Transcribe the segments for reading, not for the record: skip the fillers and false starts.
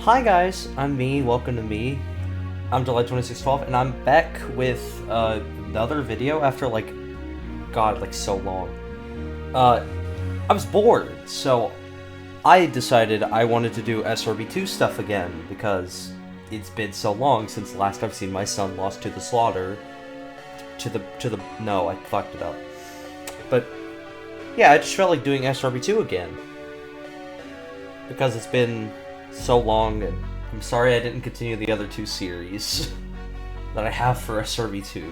Hi guys, I'm me, welcome to me. I'm July2612, and I'm back with another video after God, so long. I was bored, so I decided I wanted to do SRB2 stuff again, because it's been so long since the last I've seen my son lost to the slaughter. No, I fucked it up. But, yeah, I just felt like doing SRB2 again. Because it's been so long, and I'm sorry I didn't continue the other two series that I have for SRB2.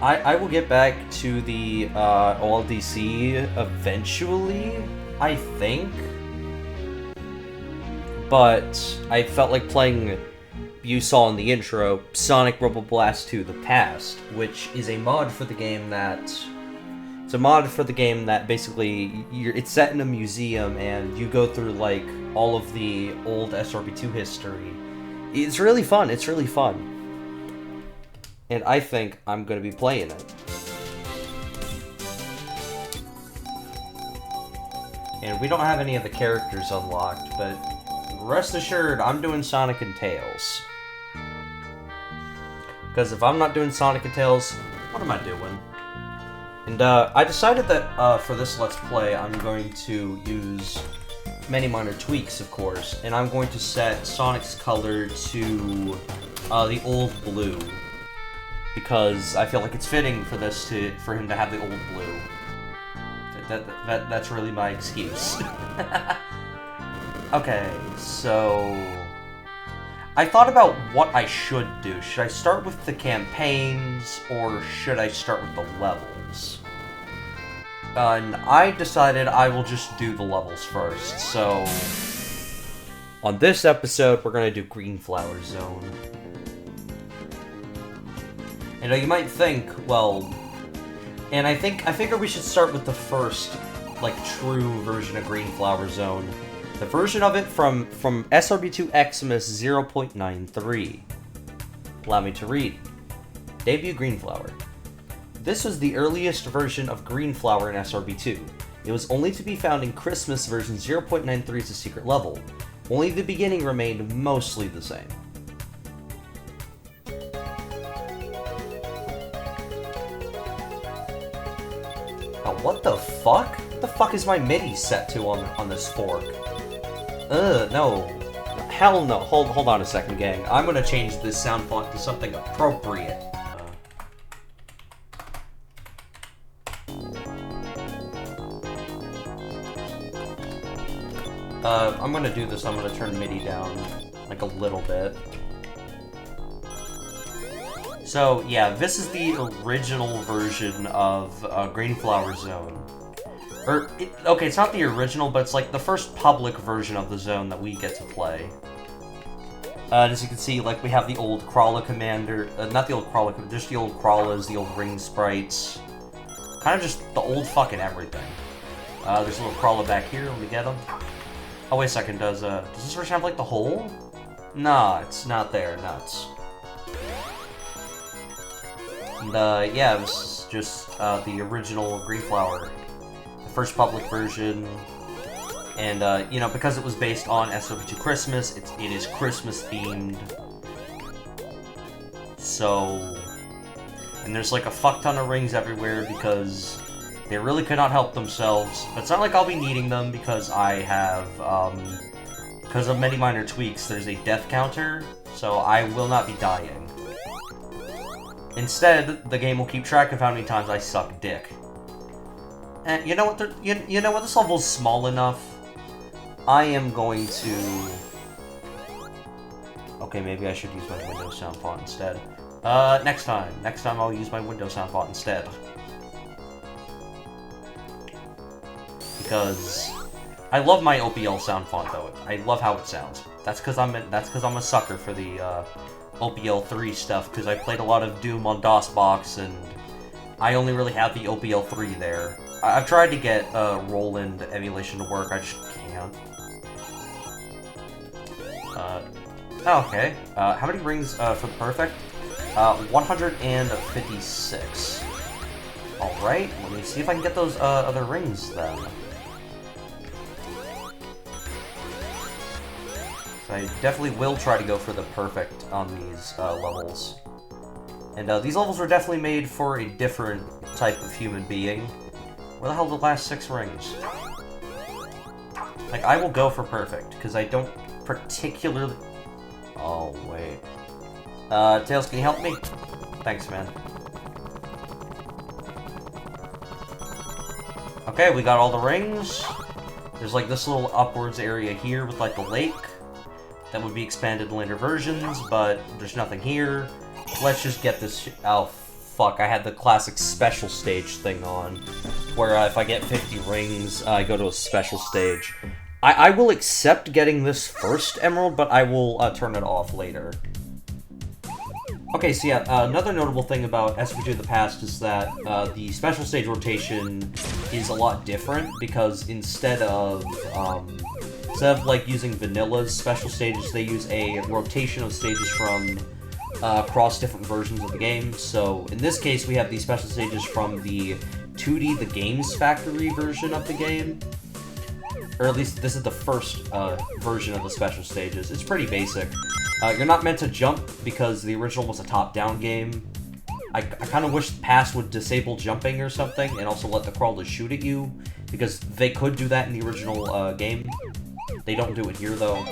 I will get back to the OLDC eventually, I think. But I felt like playing, you saw in the intro, Sonic Robo Blast 2 The Past, which is a mod for the game that... It's a mod for the game that basically, it's set in a museum and you go through, all of the old SRB2 history. It's really fun, And I think I'm going to be playing it. And we don't have any of the characters unlocked, but rest assured, I'm doing Sonic and Tails. Because if I'm not doing Sonic and Tails, what am I doing? And I decided that for this Let's Play, I'm going to use many minor tweaks, of course, and I'm going to set Sonic's color to the old blue, because I feel like it's fitting for for him to have the old blue. That's really my excuse. Okay, so I thought about what I should do. Should I start with the campaigns, or should I start with the levels? And I decided I will just do the levels first, so... On this episode, we're gonna do Green Flower Zone. And you might think, well... And I figure we should start with the first, true version of Green Flower Zone. The version of it from SRB2 Xmas 0.93. Allow me to read. Debut Green Flower. This was the earliest version of Green Flower in SRB2. It was only to be found in Christmas version 0.93 as a secret level. Only the beginning remained mostly the same. Oh, what the fuck? What the fuck is my MIDI set to on this fork? No. Hell no. Hold on a second, gang. I'm gonna change this sound font to something appropriate. I'm gonna do this. I'm gonna turn MIDI down, a little bit. So, yeah, this is the original version of Green Flower Zone. Okay, it's not the original, but it's the first public version of the zone that we get to play. As you can see, we have the old Crawler Commander, not the old Crawler, just the old Crawlers, the old Ring Sprites. Kind of just the old fucking everything. There's a little Crawler back here, let me get him. Oh, wait a second, does this version have, the hole? Nah, it's not there, nuts. And, yeah, this is just, the original Green Flower. The first public version. And, because it was based on SRB2 Christmas, it is Christmas-themed. So... And there's, a fuck ton of rings everywhere, because... They really could not help themselves, but it's not like I'll be needing them because I have, because of many minor tweaks, there's a death counter, so I will not be dying. Instead, the game will keep track of how many times I suck dick. And you know what, you know what, this level's small enough. I am going to... Okay, maybe I should use my Windows sound font instead. Next time I'll use my Windows sound font instead. Because I love my OPL sound font though. I love how it sounds. That's because I'm a sucker for the OPL 3 stuff, because I played a lot of Doom on DOSBox and I only really have the OPL 3 there. I've tried to get Roland emulation to work, I just can't. Okay. How many rings for the perfect? 156. Alright, let me see if I can get those other rings then. I definitely will try to go for the perfect on these levels. And these levels were definitely made for a different type of human being. Where the hell are the last 6 rings? Like, I will go for perfect, because I don't particularly... Oh, wait. Tails, can you help me? Thanks, man. Okay, we got all the rings. There's, like, this little upwards area here with, like, a lake. That would be expanded in later versions, but there's nothing here. Let's just get this oh, fuck, I had the classic special stage thing on. Where if I get 50 rings, I go to a special stage. I will accept getting this first emerald, but I will turn it off later. Okay, so yeah, another notable thing about SRB2 of the past is that the special stage rotation is a lot different, because instead of like using Vanilla's special stages, they use a rotation of stages from across different versions of the game. So in this case, we have the special stages from the 2D The Games Factory version of the game. Or at least this is the first version of the special stages. It's pretty basic. You're not meant to jump because the original was a top-down game. I kind of wish Pass would disable jumping or something, and also let the crawlers shoot at you, because they could do that in the original game. They don't do it here, though.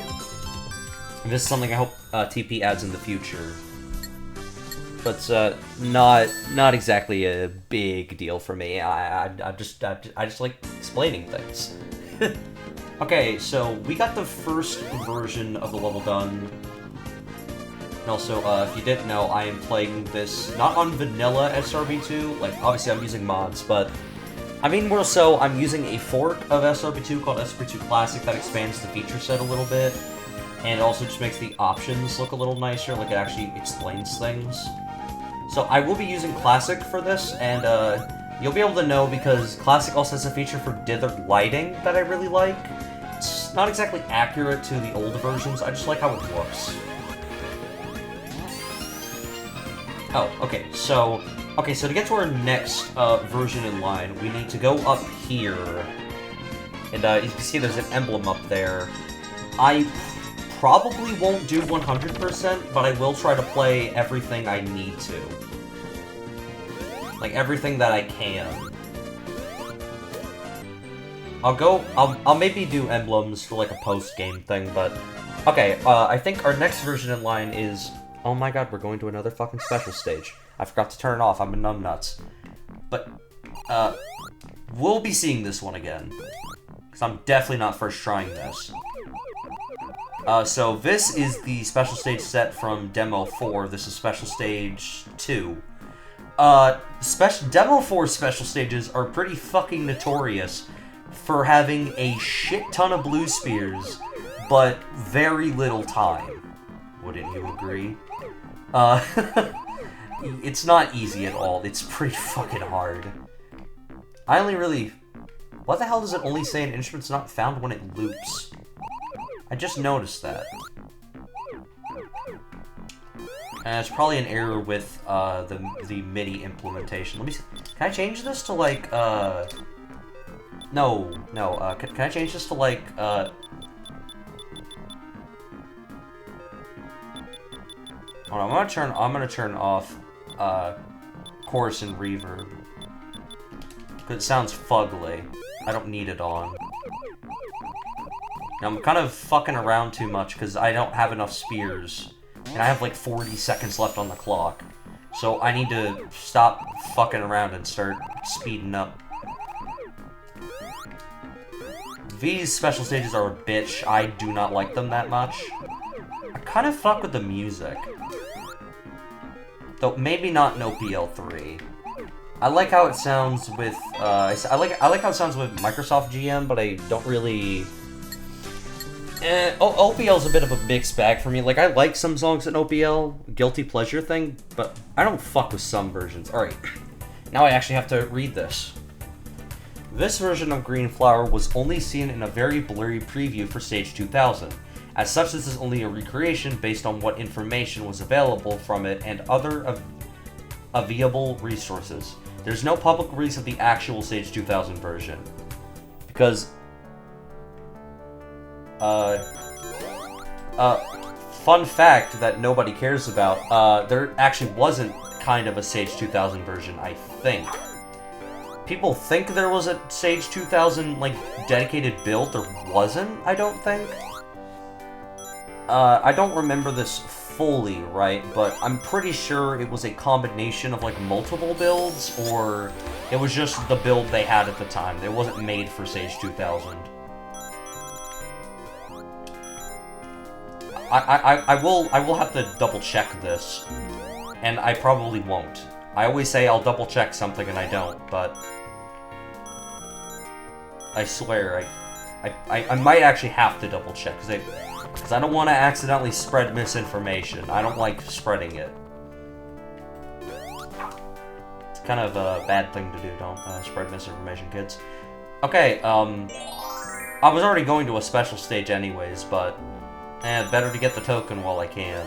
And this is something I hope TP adds in the future. But not exactly a big deal for me. I just like explaining things. Okay, so we got the first version of the level done. And also, if you didn't know, I am playing this not on vanilla SRB2. Like, obviously I'm using mods, but I mean more so I'm using a fork of SRB2 called SRB2 Classic that expands the feature set a little bit. And it also just makes the options look a little nicer, like it actually explains things. So I will be using Classic for this, and you'll be able to know because Classic also has a feature for dithered lighting that I really like. It's not exactly accurate to the old versions, I just like how it looks. Oh, okay, so to get to our next version in line, we need to go up here. And you can see there's an emblem up there. I probably won't do 100%, but I will try to play everything I need to. Like, everything that I can. I'll maybe do emblems for, like, a post-game thing, but... Okay, I think our next version in line is... Oh my god, we're going to another fucking special stage. I forgot to turn it off, I'm a numbnuts. But, we'll be seeing this one again. Because I'm definitely not first trying this. So this is the special stage set from Demo 4. This is special stage 2. Demo 4 special stages are pretty fucking notorious for having a shit ton of blue spears, but very little time. Wouldn't you agree? It's not easy at all. It's pretty fucking hard. I only really... What the hell does it only say an instrument's not found when it loops? I just noticed that. And it's probably an error with the MIDI implementation. Let me see. Can I change this to like No. Can I change this to like Hold on, I'm gonna turn off chorus and reverb. Cause it sounds fugly. I don't need it on. Now, I'm kind of fucking around too much because I don't have enough spears. And I have like 40 seconds left on the clock. So I need to stop fucking around and start speeding up. These special stages are a bitch. I do not like them that much. I kind of fuck with the music. Though maybe not in OPL3. I like how it sounds with I like how it sounds with Microsoft GM, but I don't really OPL's a bit of a mixed bag for me. Like, I like some songs in OPL, guilty pleasure thing, but I don't fuck with some versions. Alright, now I actually have to read this. This version of Green Flower was only seen in a very blurry preview for Stage 2000. As such, this is only a recreation based on what information was available from it and other available resources. There's no public release of the actual Stage 2000 version. Because Fun fact that nobody cares about, there actually wasn't kind of a Sage 2000 version, I think. People think there was a Sage 2000, like, dedicated build. There wasn't, I don't think. I don't remember this fully, right? But I'm pretty sure it was a combination of, like, multiple builds, or it was just the build they had at the time. It wasn't made for Sage 2000. I will have to double-check this, and I probably won't. I always say I'll double-check something, and I don't, but I swear, I might actually have to double-check, because I don't want to accidentally spread misinformation. I don't like spreading it. It's kind of a bad thing to do, don't spread misinformation, kids. Okay, I was already going to a special stage anyways, but better to get the token while I can.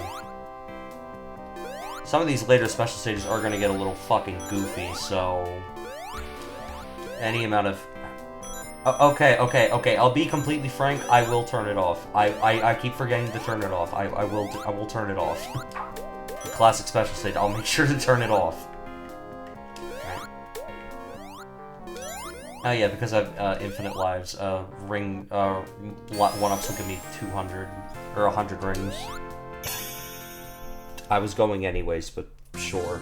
Some of these later special stages are gonna get a little fucking goofy, so any amount of... Okay, I'll be completely frank, I will turn it off. I keep forgetting to turn it off. I will turn it off. The classic special stage, I'll make sure to turn it off. Oh yeah, because I have infinite lives, ring, 1-ups will give me 200, or 100 rings. I was going anyways, but sure.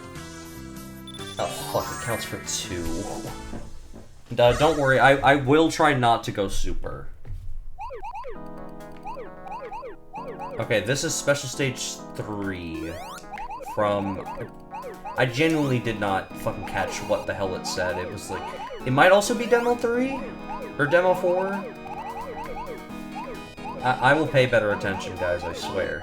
Oh fuck, it counts for 2. Don't worry, I will try not to go super. Okay, this is Special Stage 3 from... I genuinely did not fucking catch what the hell it said. It was like... It might also be Demo 3? Or Demo 4? I will pay better attention, guys, I swear.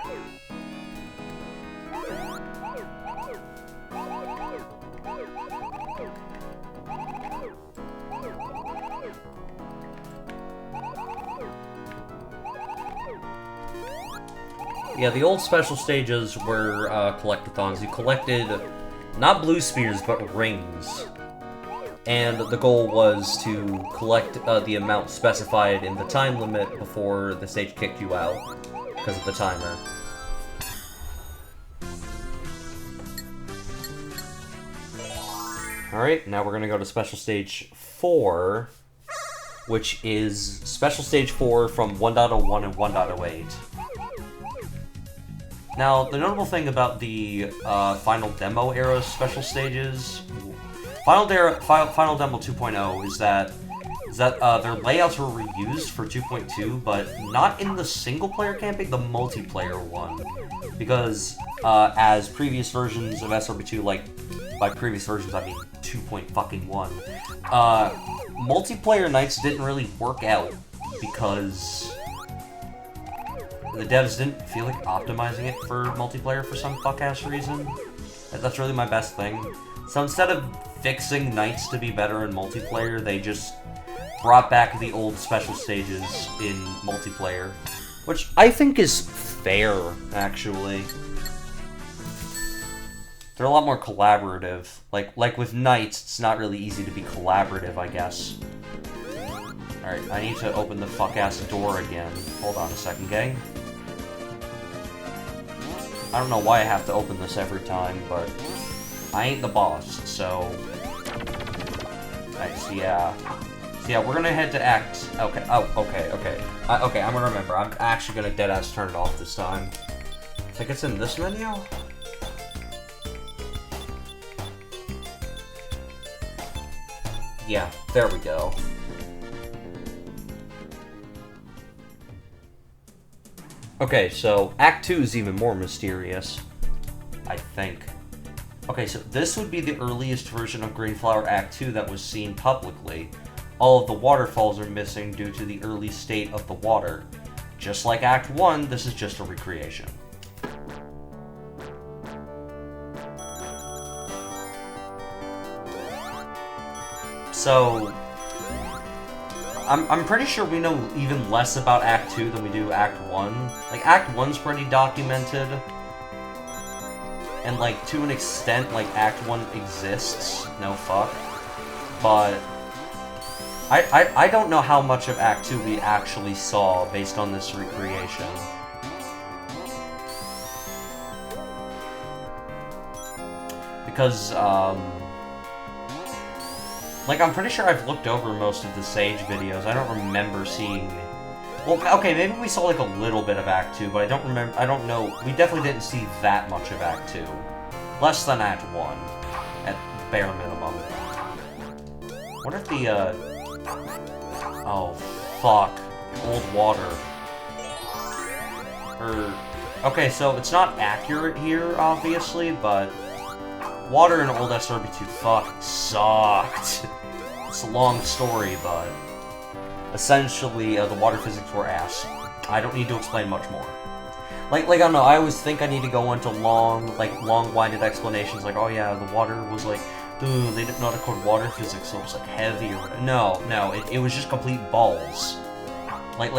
Yeah, the old special stages were collectathons. You collected not blue spheres, but rings. And the goal was to collect the amount specified in the time limit before the stage kicked you out because of the timer. Alright, now we're gonna go to Special Stage 4, which is Special Stage 4 from 1.01 and 1.08. Now, the notable thing about the Final Demo era special stages, Final Demo 2.0 is that their layouts were reused for 2.2, but not in the single-player campaign, the multiplayer one. Because as previous versions of SRB2, like, by previous versions I mean 2.1, multiplayer nights didn't really work out because the devs didn't feel like optimizing it for multiplayer for some fuck-ass reason. That's really my best thing. So instead of fixing nights to be better in multiplayer, they just brought back the old special stages in multiplayer. Which I think is fair, actually. They're a lot more collaborative. Like with nights, it's not really easy to be collaborative, I guess. Alright, I need to open the fuck-ass door again. Hold on a second, gang. I don't know why I have to open this every time, but I ain't the boss, so... Alright, so yeah. So yeah, we're gonna head to Act... Okay, oh, okay. Okay, I'm gonna remember. I'm actually gonna deadass turn it off this time. I think it's in this menu? Yeah, there we go. Okay, so Act 2 is even more mysterious, I think. Okay, so this would be the earliest version of Greenflower Act 2 that was seen publicly. All of the waterfalls are missing due to the early state of the water. Just like Act 1, this is just a recreation. So, I'm pretty sure we know even less about Act 2 than we do Act 1. Like, Act 1's pretty documented. And, like, to an extent, like, Act 1 exists. No fuck. But I don't know how much of Act 2 we actually saw based on this recreation. Because, like, I'm pretty sure I've looked over most of the Sage videos. I don't remember seeing... Well, okay, maybe we saw, like, a little bit of Act 2, but I don't remember... I don't know. We definitely didn't see that much of Act 2. Less than Act 1, at bare minimum. What if the, oh, fuck. Old water. Okay, so it's not accurate here, obviously, but... Water in old SRB2 fucking sucked. It's a long story, but... Essentially, the water physics were ass. I don't need to explain much more. Like, I don't know, I always think I need to go into long-winded explanations, like, oh yeah, the water was like, ooh, they didn't know how to code water physics, so it was like heavy or... No, it was just complete balls. Like,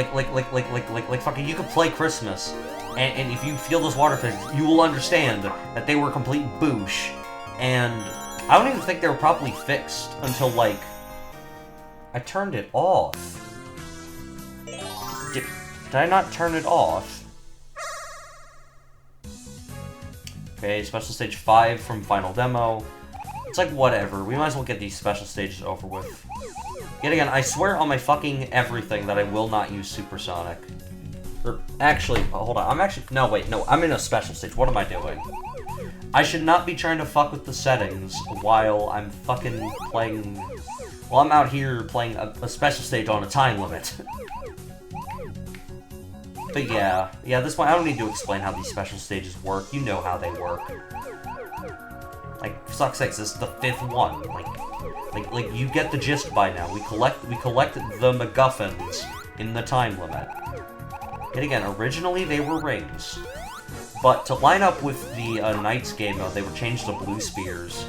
fucking, you could play Christmas, and if you feel those water physics, you will understand that they were complete boosh. And I don't even think they were properly fixed until, like, I turned it off. Did I not turn it off? Okay, Special Stage 5 from Final Demo. It's like, whatever. We might as well get these special stages over with. Yet again, I swear on my fucking everything that I will not use Supersonic. Or, actually, hold on. I'm in a special stage. What am I doing? I should not be trying to fuck with the settings while I'm fucking playing... While I'm out here playing a special stage on a time limit. But yeah, at this point, I don't need to explain how these special stages work. You know how they work. Like, for fuck's sakes, this is the 5th one. Like, you get the gist by now. We collect the MacGuffins in the time limit. Yet again, originally they were rings. But to line up with the Knights game mode, they were changed to blue spears.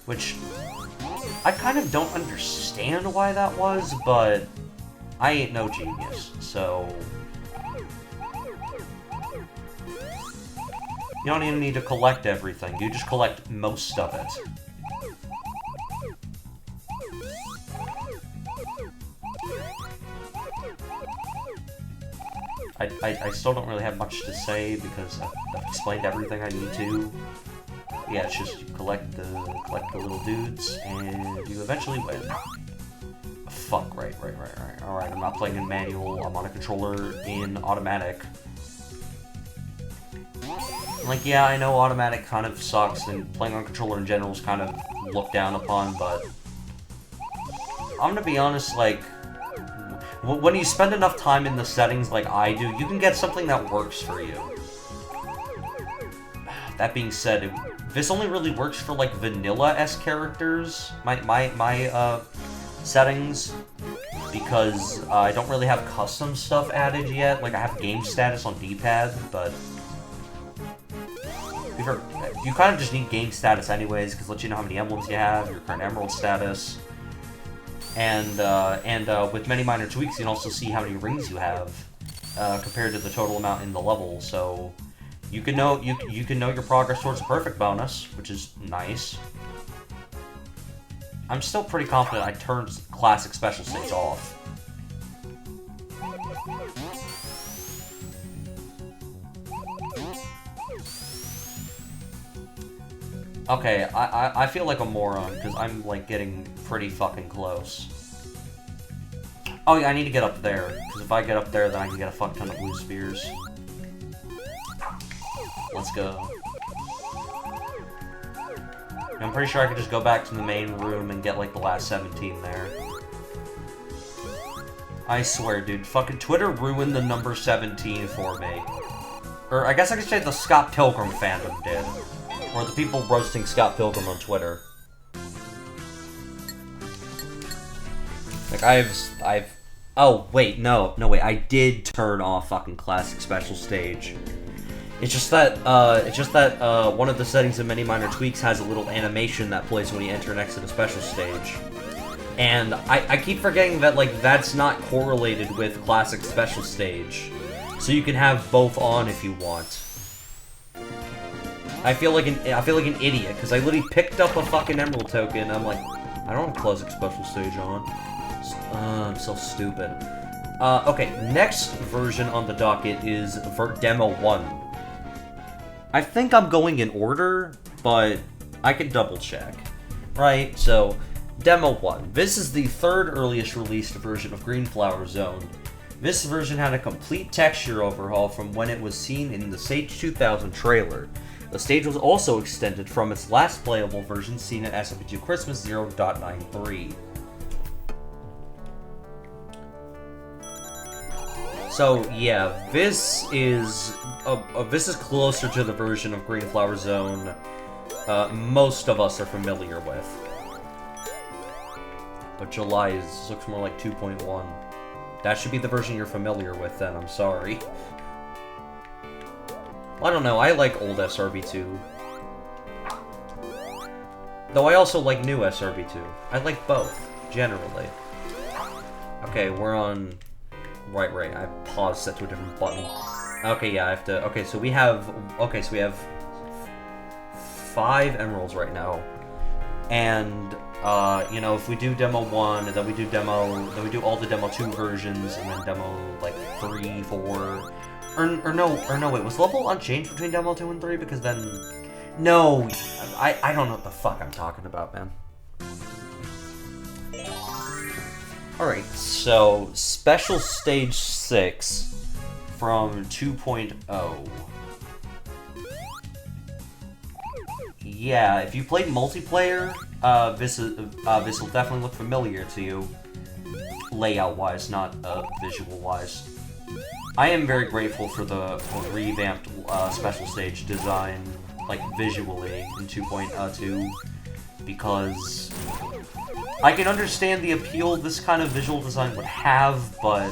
Which, I kind of don't understand why that was, but I ain't no genius, so... You don't even need to collect everything, you just collect most of it. I still don't really have much to say because I've explained everything I need to. Yeah, it's just you collect the little dudes and you eventually win. Fuck, right. Alright, I'm not playing in manual, I'm on a controller in automatic. Like, yeah, I know automatic kind of sucks and playing on controller in general is kind of looked down upon, but I'm gonna be honest, like, when you spend enough time in the settings like I do, you can get something that works for you. That being said, this only really works for, like, vanilla-esque characters, my settings, because I don't really have custom stuff added yet. Like, I have game status on D-pad, but you kind of just need game status anyways, because it lets you know how many emblems you have, your current emerald status. And with many minor tweaks, you can also see how many rings you have compared to the total amount in the level. So you can know your progress towards a perfect bonus, which is nice. I'm still pretty confident I turned classic special stage off. Okay, I feel like a moron, because I'm, like, getting pretty fucking close. Oh yeah, I need to get up there, because if I get up there, then I can get a fuck ton of blue spears. Let's go. I'm pretty sure I could just go back to the main room and get, like, the last 17 there. I swear, dude, fucking Twitter ruined the number 17 for me. Or, I guess I could say the Scott Pilgrim fandom did. Or the people roasting Scott Pilgrim on Twitter. Like, oh, wait, no, wait, I did turn off fucking Classic Special Stage. It's just that one of the settings in Many Minor Tweaks has a little animation that plays when you enter and exit a special stage. And I keep forgetting that, like, that's not correlated with Classic Special Stage. So you can have both on if you want. I feel like an idiot, because I literally picked up a fucking emerald token, and I'm like, I don't have Classic Special Stage on. I'm so stupid. Okay, next version on the docket is Demo 1. I think I'm going in order, but I can double check. Right, so Demo 1. This is the third earliest released version of Green Flower Zone. This version had a complete texture overhaul from when it was seen in the Stage 2000 trailer. The stage was also extended from its last playable version seen at SMP2 Christmas 0.93. So yeah, this is closer to the version of Green Flower Zone most of us are familiar with. But July looks more like 2.1. That should be the version you're familiar with then, I'm sorry. Well, I don't know, I like old SRB2. Though I also like new SRB2. I like both, generally. Okay, we're on... Right, I paused set to a different button. Okay, yeah, I have to... Okay, so we have... Okay, so we have 5 emeralds right now. And, you know, if we do Demo 1, and then we do all the Demo 2 versions, and then Demo, like, 3, 4... Or no, wait, was level unchanged between Demo 2 and 3? Because then... No! I don't know what the fuck I'm talking about, man. Alright, so Special Stage 6 from 2.0. Yeah, if you played multiplayer, this will definitely look familiar to you. Layout-wise, not visual-wise. I am very grateful for the revamped Special Stage design, like, visually in 2.2, because I can understand the appeal this kind of visual design would have, but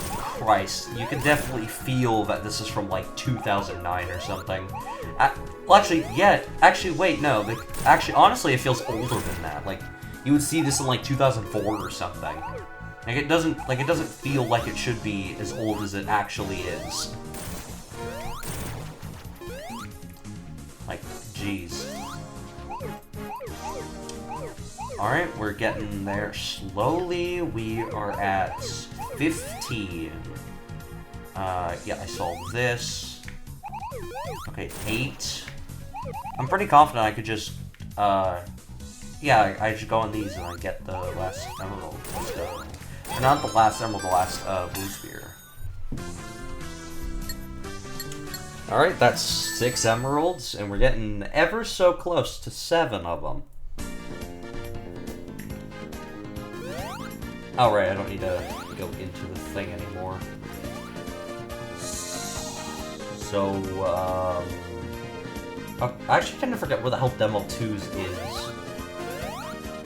Christ, you can definitely feel that this is from, like, 2009 or something. Well, actually, yeah, actually, wait, no, actually, honestly, it feels older than that. Like, you would see this in, like, 2004 or something. Like, it doesn't feel like it should be as old as it actually is. Like, jeez. Alright, we're getting there slowly. We are at 15. Yeah, I solved this. Okay, 8. I'm pretty confident I could just, yeah, I should go on these and I get the last emerald. Let's go. Or not the last emerald, the last, blue spear. Alright, that's 6 emeralds, and we're getting ever so close to 7 of them. Oh, right, I don't need to go into the thing anymore. So, I actually tend to forget where the hell Demo 2's is.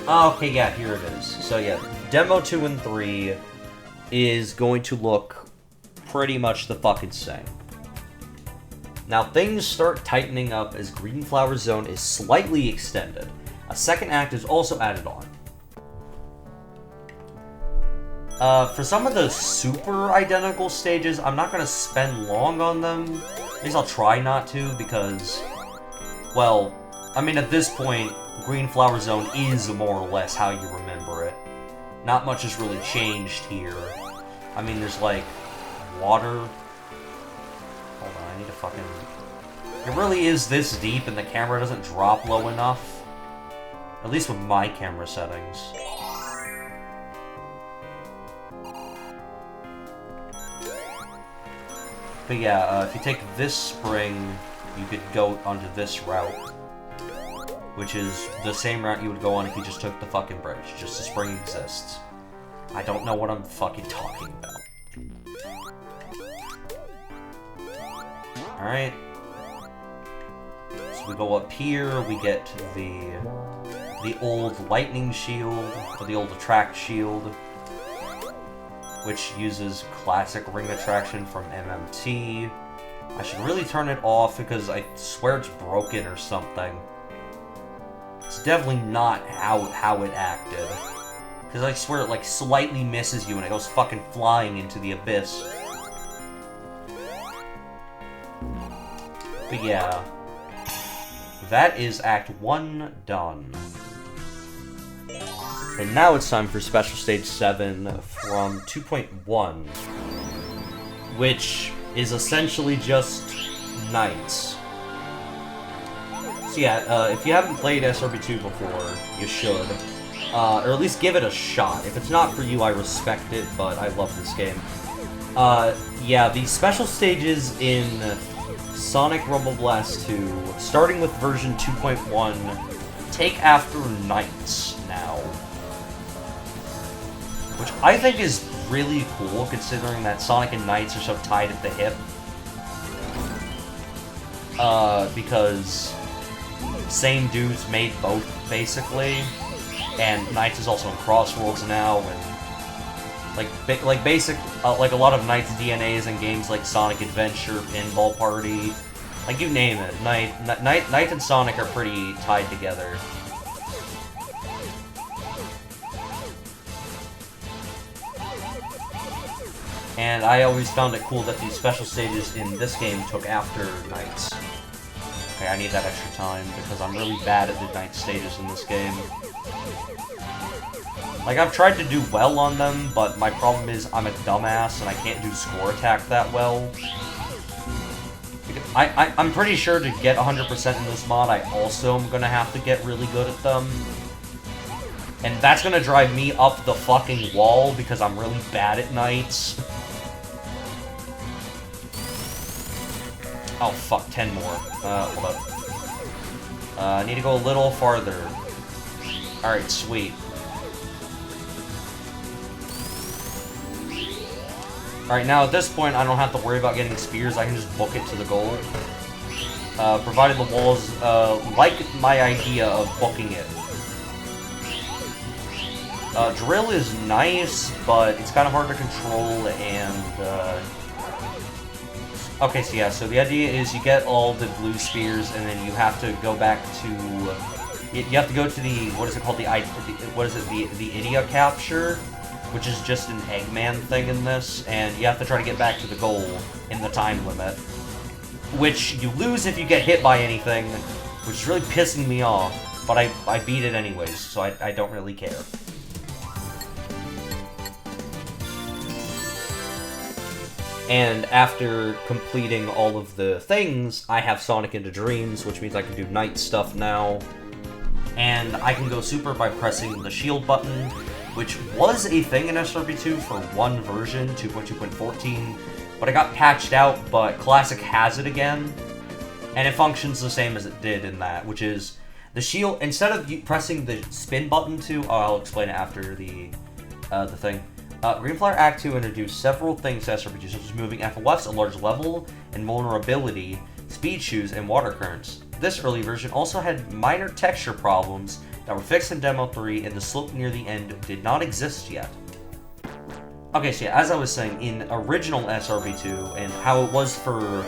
Oh, okay, yeah, here it is. So, yeah, Demo 2 and 3 is going to look pretty much the fucking same. Now, things start tightening up as Green Flower Zone is slightly extended. A second act is also added on. For some of the super identical stages, I'm not going to spend long on them. At least I'll try not to, because, well, I mean, at this point, Green Flower Zone is more or less how you remember it. Not much has really changed here. I mean, there's, like, water. Hold on, I need to fucking... It really is this deep and the camera doesn't drop low enough. At least with my camera settings. But yeah, if you take this spring, you could go onto this route. Which is the same route you would go on if you just took the fucking bridge. Just the spring exists. I don't know what I'm fucking talking about. Alright. So we go up here, we get the old lightning shield, or the old attract shield, which uses classic ring attraction from MMT. I should really turn it off because I swear it's broken or something. It's definitely not how it acted. Because I swear it, like, slightly misses you and it goes fucking flying into the abyss. But yeah. That is Act 1 done. And now it's time for Special Stage 7 from 2.1. Which is essentially just Knights. So yeah, if you haven't played SRB2 before, you should. Or at least give it a shot. If it's not for you, I respect it, but I love this game. Yeah, the special stages in Sonic Rumble Blast 2, starting with version 2.1, take after Knights now. Which I think is really cool, considering that Sonic and Knights are so tied at the hip. Because same dudes made both, basically. And Knights is also in Crossworlds now, and like a lot of Knights DNA is in games like Sonic Adventure, Pinball Party, like you name it. Knight and Sonic are pretty tied together. And I always found it cool that these special stages in this game took after Knights. Okay, I need that extra time because I'm really bad at the Knight stages in this game. Like, I've tried to do well on them, but my problem is I'm a dumbass and I can't do score attack that well. I'm pretty sure to get 100% in this mod, I also am gonna have to get really good at them. And that's gonna drive me up the fucking wall because I'm really bad at Knights. Oh, fuck, 10 more. Hold up. I need to go a little farther. Alright, sweet. Alright, now at this point, I don't have to worry about getting spears, I can just book it to the goal. Provided the walls, like my idea of booking it. Drill is nice, but it's kind of hard to control, and, okay, so yeah, so the idea is you get all the blue spears, and then you have to go back to... You have to go to the, what is it called, the Idia capture, which is just an Eggman thing in this, and you have to try to get back to the goal in the time limit. Which you lose if you get hit by anything, which is really pissing me off, but I beat it anyways, so I don't really care. And after completing all of the things, I have Sonic into Dreams, which means I can do Night stuff now. And I can go super by pressing the shield button, which was a thing in SRB2 for one version, 2.2.14, but it got patched out, but Classic has it again. And it functions the same as it did in that, which is the shield, instead of pressing the spin button to, I'll explain it after the thing. Green Flower Act 2 introduced several things to SRPG, such as moving FOS, a large level, and vulnerability, speed shoes, and water currents. This early version also had minor texture problems that were fixed in Demo 3, and the slope near the end did not exist yet. Okay, so yeah, as I was saying, in original SRB2, and how it was for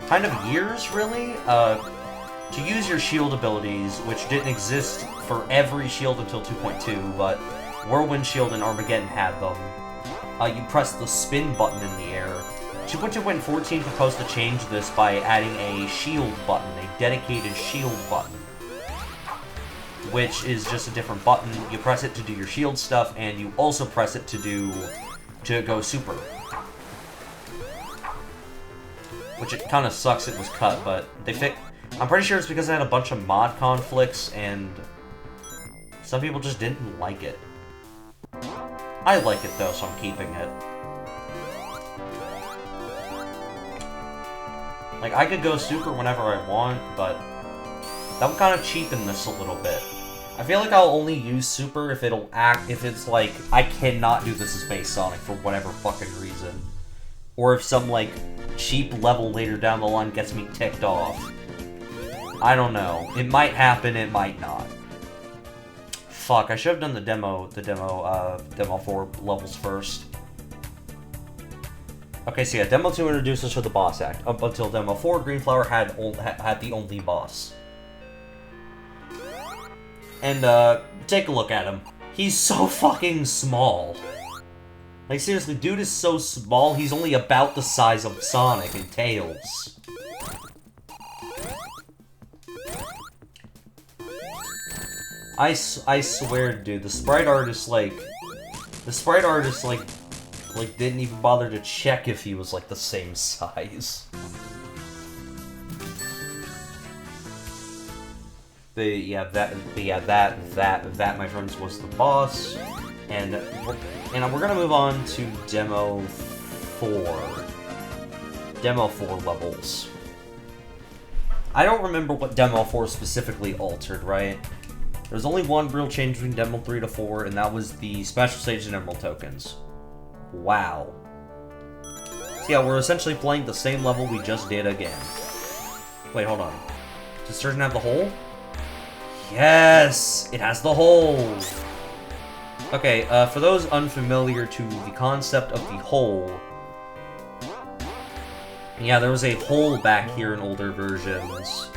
kind of years, really, to use your shield abilities, which didn't exist for every shield until 2.2, but Whirlwind Shield and Armageddon had them. You press the spin button in the air. 2.2.14 proposed to change this by adding a shield button, a dedicated shield button. Which is just a different button. You press it to do your shield stuff, and you also press it to go super. Which it kind of sucks it was cut, but I'm pretty sure it's because it had a bunch of mod conflicts, and some people just didn't like it. I like it though, so I'm keeping it. Like, I could go super whenever I want, but that would kind of cheapen this a little bit. I feel like I'll only use super if it's like, I cannot do this as base Sonic for whatever fucking reason. Or if some, like, cheap level later down the line gets me ticked off. I don't know. It might happen, it might not. Fuck, I should have done the demo 4 levels first. Okay, so yeah, Demo 2 introduced us to the boss act. Up until Demo 4, Green Flower had the only boss. And, take a look at him. He's so fucking small. Like, seriously, dude is so small, he's only about the size of Sonic and Tails. I swear, dude, the sprite artist, didn't even bother to check if he was, like, the same size. That, my friends, was the boss. And we're gonna move on to Demo 4. Demo 4 levels. I don't remember what Demo 4 specifically altered, right? There's only one real change between Demo 3 to 4, and that was the special stage and emerald tokens. Wow. So yeah, we're essentially playing the same level we just did again. Wait, hold on. Does Surgeon have the hole? Yes! It has the hole! Okay, for those unfamiliar to the concept of the hole, yeah, there was a hole back here in older versions.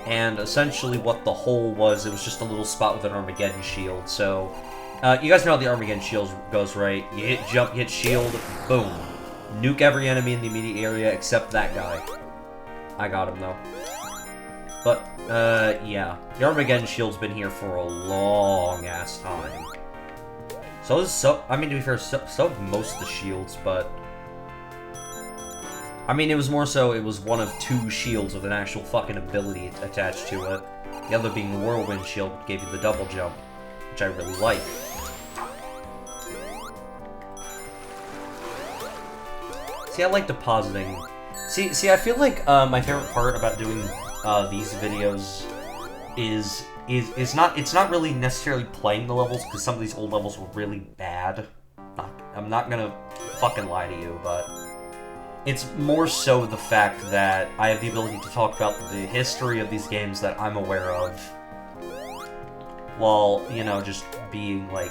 And essentially what the hole was, it was just a little spot with an Armageddon shield. So, you guys know how the Armageddon shield goes, right? You hit jump, you hit shield, boom. Nuke every enemy in the immediate area except that guy. I got him, though. But, yeah. The Armageddon shield's been here for a long-ass time. I mean, to be fair, so have most of the shields, but... I mean, it was more so, it was one of 2 shields with an actual fucking ability attached to it. The other being the Whirlwind shield, which gave you the double jump, which I really like. See, I like depositing. See, I feel like, my favorite part about doing, these videos it's not really necessarily playing the levels, because some of these old levels were really bad. I'm not gonna fucking lie to you, but... It's more so the fact that I have the ability to talk about the history of these games that I'm aware of, while, you know, just being, like,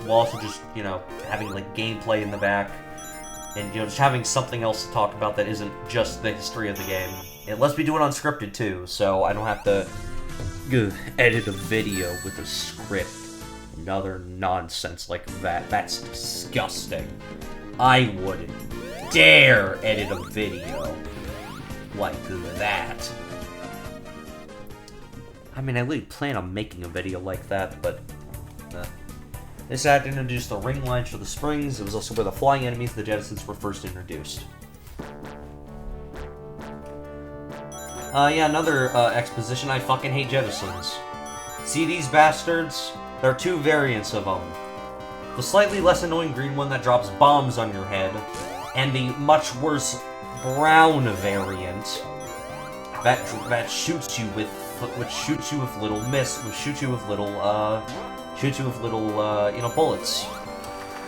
while also just, you know, having, like, gameplay in the back, and, you know, just having something else to talk about that isn't just the history of the game. It lets me do it unscripted, too, so I don't have to edit a video with a script and other nonsense like that. That's disgusting. I wouldn't dare edit a video like that. I mean, I really plan on making a video like that, but this act introduced the ring lines for the springs. It was also where the flying enemies of the jettisons were first introduced. Yeah, another exposition. I fucking hate jettisons. See these bastards? There are 2 variants of them. The slightly less annoying green one that drops bombs on your head, and the much worse brown variant that shoots you with little you know, bullets.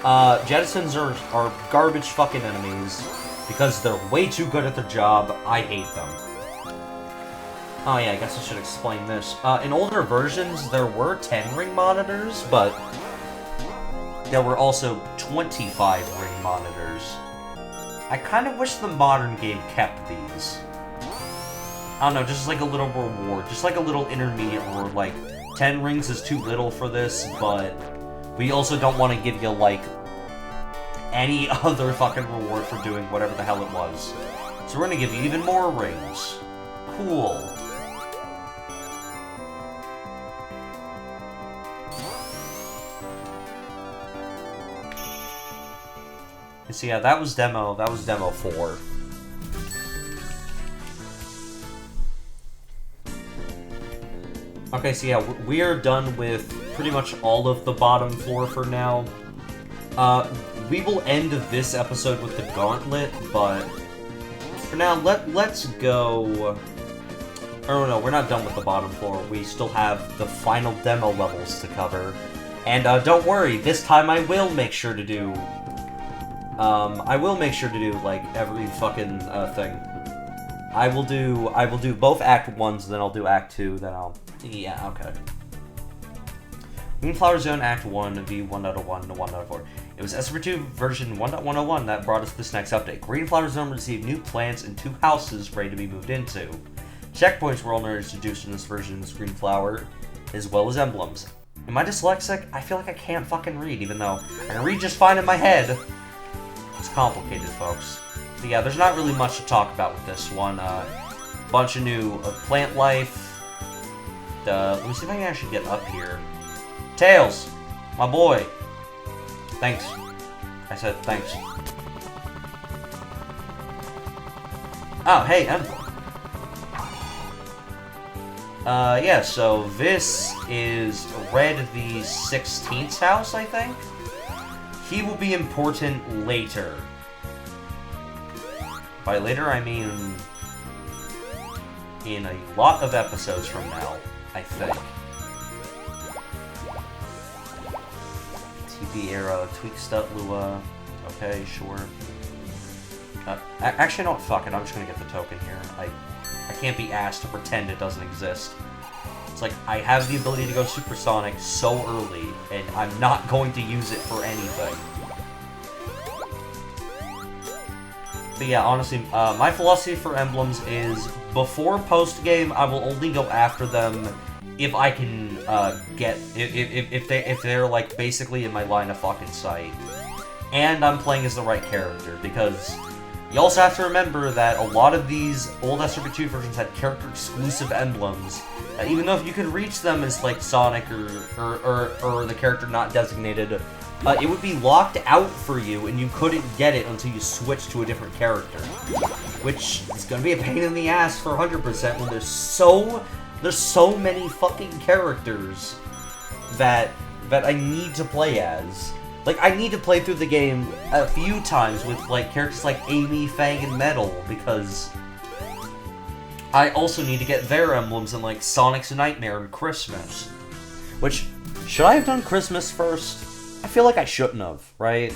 Jettisons are garbage fucking enemies because they're way too good at their job. I hate them. Oh yeah, I guess I should explain this. In older versions, there were 10-ring monitors, but there were also 25-ring monitors. I kind of wish the modern game kept these. I don't know, just like a little reward, just like a little intermediate reward, like 10 rings is too little for this, but we also don't want to give you, like, any other fucking reward for doing whatever the hell it was. So we're gonna give you even more rings. Cool. So yeah, that was demo 4. Okay, so yeah, we are done with pretty much all of the bottom floor for now. We will end this episode with the gauntlet, but for now, let's go... Oh no, we're not done with the bottom floor. We still have the final demo levels to cover. And don't worry, this time I will make sure to do... like, every fucking, thing. I will do both Act 1s, then I'll do Act 2, then I'll... Yeah, okay. Moonflower Zone Act 1 V1.01 to 1.4. It was Esper 2 version 1.101 that brought us this next update. Greenflower Zone received new plants and 2 houses ready to be moved into. Checkpoints were only introduced in this version of Greenflower, as well as emblems. Am I dyslexic? I feel like I can't fucking read, even though I can read just fine in my head. It's complicated, folks. But yeah, there's not really much to talk about with this one. Bunch of new plant life. Let me see if I can actually get up here. Tails! My boy! Thanks. I said thanks. Oh, hey, emblem. Yeah, so this is Red the 16th's house, I think? He will be important later. By later, I mean in a lot of episodes from now, I think. TB era, Tweakstut Lua. Okay, sure. Actually, no, fuck it. I'm just gonna get the token here. I can't be asked to pretend it doesn't exist. It's like, I have the ability to go supersonic so early, and I'm not going to use it for anything. But yeah, honestly, my philosophy for emblems is, before post-game, I will only go after them if I can, if they're, like, basically in my line of fucking sight. And I'm playing as the right character, because you also have to remember that a lot of these old SRP2 versions had character-exclusive emblems. Even though if you could reach them as, like, Sonic or the character not designated, it would be locked out for you, and you couldn't get it until you switched to a different character. Which is gonna be a pain in the ass for 100% when there's so many fucking characters that I need to play as. Like, I need to play through the game a few times with, like, characters like Amy, Fang, and Metal, because I also need to get their emblems in, like, Sonic's Nightmare and Christmas. Which, should I have done Christmas first? I feel like I shouldn't have, right?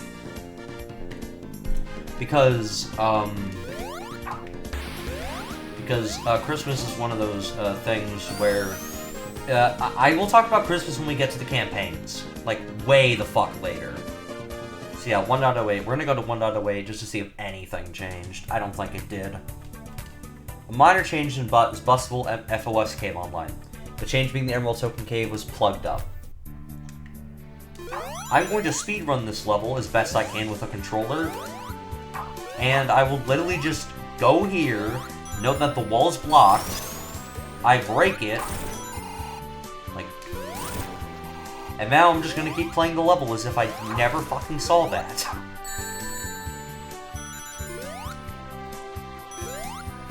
Because Christmas is one of those things where I will talk about Christmas when we get to the campaigns, like way the fuck later. So yeah, 1.08. We're gonna go to 1.08 just to see if anything changed. I don't think it did. A minor change in Bustable FOS came online. The change being the Emerald Token Cave was plugged up. I'm going to speedrun this level as best I can with a controller, and I will literally just go here, note that the wall is blocked, I break it, like, and now I'm just gonna keep playing the level as if I never fucking saw that.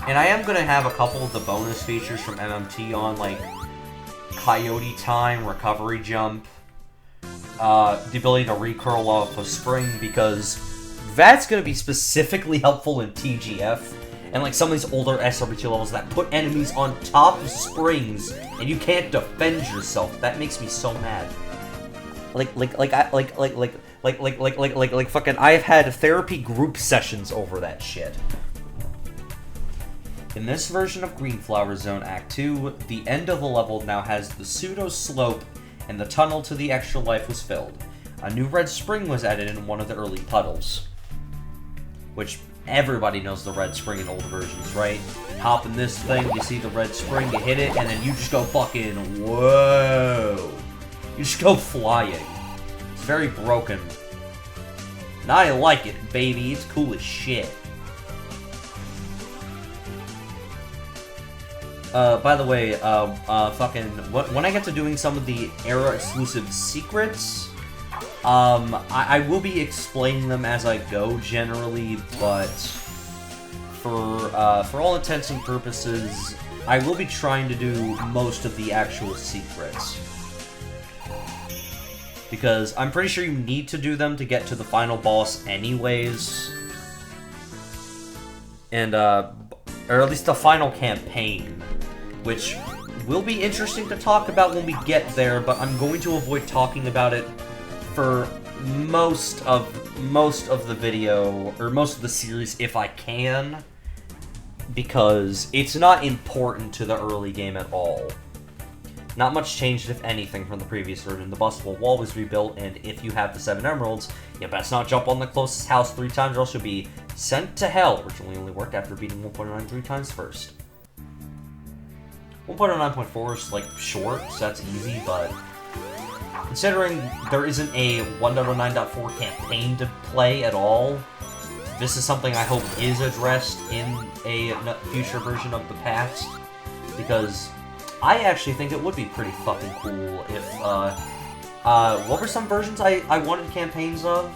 And I am gonna have a couple of the bonus features from MMT on, like Coyote Time, Recovery Jump, the ability to recurl off a spring, because that's going to be specifically helpful in TGF, and like some of these older SRP2 levels that put enemies on top of springs, and you can't defend yourself. That makes me so mad. Fucking, I have had therapy group sessions over that shit. In this version of Greenflower Zone Act 2, the end of the level now has the pseudo-slope, and the tunnel to the extra life was filled. A new red spring was added in one of the early puddles. Which, everybody knows the red spring in old versions, right? Hop in this thing, you see the red spring, you hit it, and then you just go fucking, whoa! You just go flying. It's very broken. And I like it, baby. It's cool as shit. By the way, when I get to doing some of the era-exclusive secrets, I will be explaining them as I go, generally, but for all intents and purposes, I will be trying to do most of the actual secrets. Because I'm pretty sure you need to do them to get to the final boss anyways. And, or at least the final campaign, which will be interesting to talk about when we get there, but I'm going to avoid talking about it for most of the video, or most of the series if I can, because it's not important to the early game at all. Not much changed, if anything, from the previous version. The bustable wall was rebuilt, and if you have the 7 emeralds, you best not jump on the closest house 3 times or else you'll be sent to hell, which only worked after beating 1.9 3 times first. 1.09.4 is, like, short, so that's easy, but considering there isn't a 1.09.4 campaign to play at all, this is something I hope is addressed in a future version of the past, because I actually think it would be pretty fucking cool if, what were some versions I wanted campaigns of?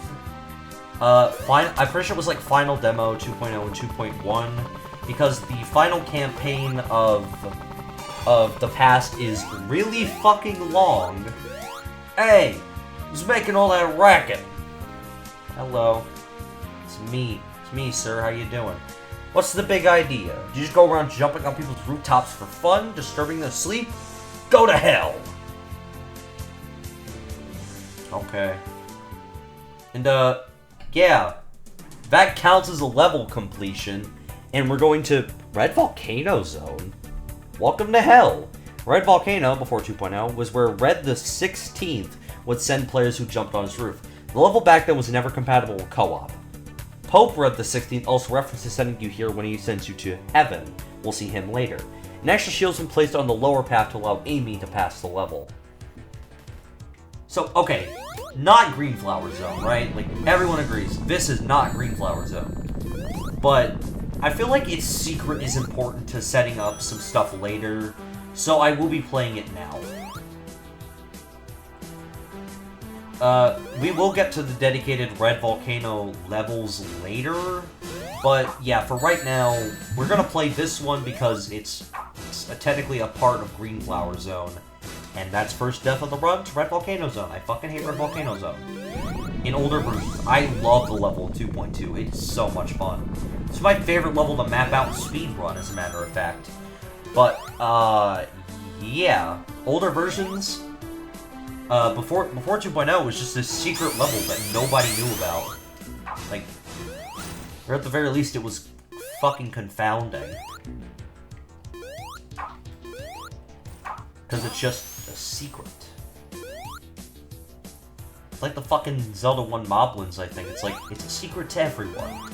I'm pretty sure it was like Final Demo 2.0 and 2.1, because the final campaign of of the past is really fucking long. Hey, who's making all that racket? Hello. It's me, sir. How you doing? What's the big idea? Do you just go around jumping on people's rooftops for fun, disturbing their sleep? Go to hell! Okay. And, yeah. That counts as a level completion, and we're going to Red Volcano Zone. Welcome to hell! Red Volcano, before 2.0, was where Red the 16th would send players who jumped on his roof. The level back then was never compatible with co-op. Pope Red the 16th also references sending you here when he sends you to heaven. We'll see him later. An extra shield's been placed on the lower path to allow Amy to pass the level. So, okay, not Green Flower Zone, right? Like, everyone agrees, this is not Green Flower Zone. But I feel like its secret is important to setting up some stuff later, so I will be playing it now. We will get to the dedicated Red Volcano levels later, but yeah, for right now, we're gonna play this one because it's technically a part of Green Flower Zone, and that's first death of the run to Red Volcano Zone. I fucking hate Red Volcano Zone. In older versions, I love the level in 2.2, it's so much fun. It's my favorite level to map out and speedrun, as a matter of fact. But, yeah, older versions, before 2.0 was just this secret level that nobody knew about. Like, or at the very least, it was fucking confounding. Because it's just a secret. It's like the fucking Zelda 1 Moblins, I think. It's like, it's a secret to everyone.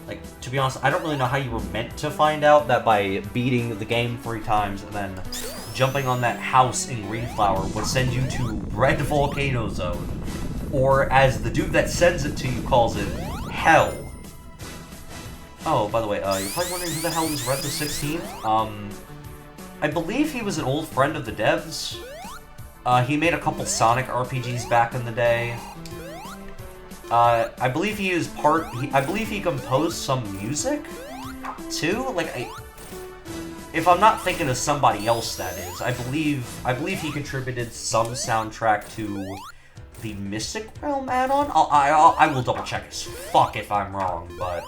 Like, to be honest, I don't really know how you were meant to find out that by beating the game 3 times and then jumping on that house in Green Flower would send you to Red Volcano Zone. Or, as the dude that sends it to you calls it, Hell. Oh, by the way, you're probably wondering who the hell is Red the 16th? I believe he was an old friend of the devs. He made a couple Sonic RPGs back in the day. I believe he is I believe he composed some music, too? Like, if I'm not thinking of somebody else, that is. I believe he contributed some soundtrack to the Mystic Realm add-on? I will double check as fuck if I'm wrong, but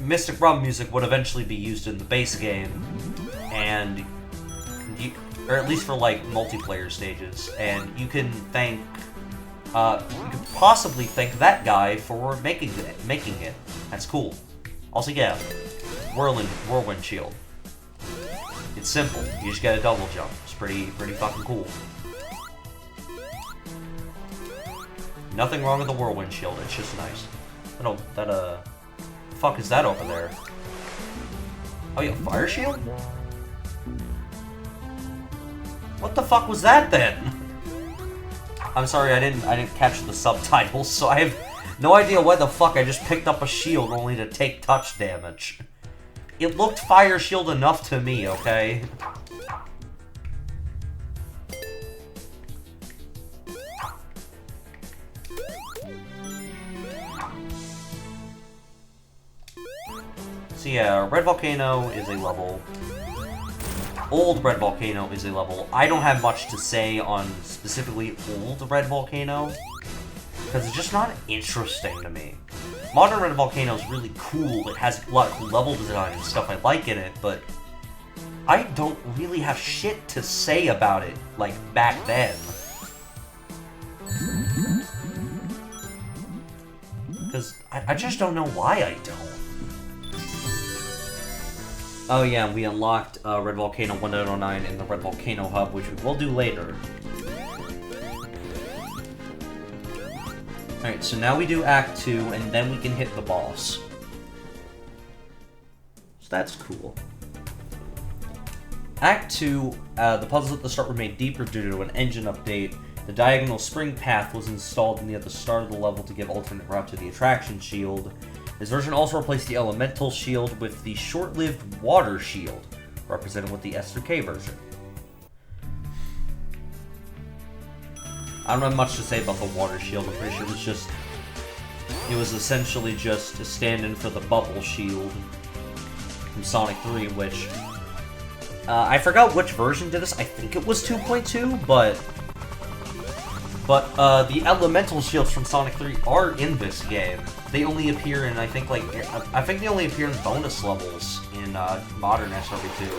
Mystic Realm music would eventually be used in the base game, and or at least for like multiplayer stages, and you can thank, you could possibly thank that guy for making it. That's cool. Also, yeah, Whirlwind Shield. It's simple. You just get a double jump. It's pretty fucking cool. Nothing wrong with the Whirlwind Shield. It's just nice. The fuck is that over there? Oh, yeah, Fire Shield? What the fuck was that then? I'm sorry, I didn't catch the subtitles, so I have no idea why the fuck I just picked up a shield only to take touch damage. It looked Fire Shield enough to me, okay? So yeah, Red Volcano is a level. Old Red Volcano is a level. I don't have much to say on specifically Old Red Volcano, because it's just not interesting to me. Modern Red Volcano is really cool. It has a lot of cool level design and stuff I like in it, but I don't really have shit to say about it, like, back then. Because I just don't know why I don't. Oh yeah, we unlocked Red Volcano 1.09 in the Red Volcano Hub, which we will do later. Alright, so now we do Act 2, and then we can hit the boss. So that's cool. Act 2, the puzzles at the start were made deeper due to an engine update. The diagonal spring path was installed near the start of the level to give alternate route to the attraction shield. This version also replaced the elemental shield with the short-lived water shield, represented with the S3K version. I don't have much to say about the water shield. I'm pretty sure it was just It was essentially just a stand-in for the bubble shield from Sonic 3, which... I forgot which version did this. I think it was 2.2, but the elemental shields from Sonic 3 are in this game. They only appear in, I think they only appear in bonus levels in modern SRB2.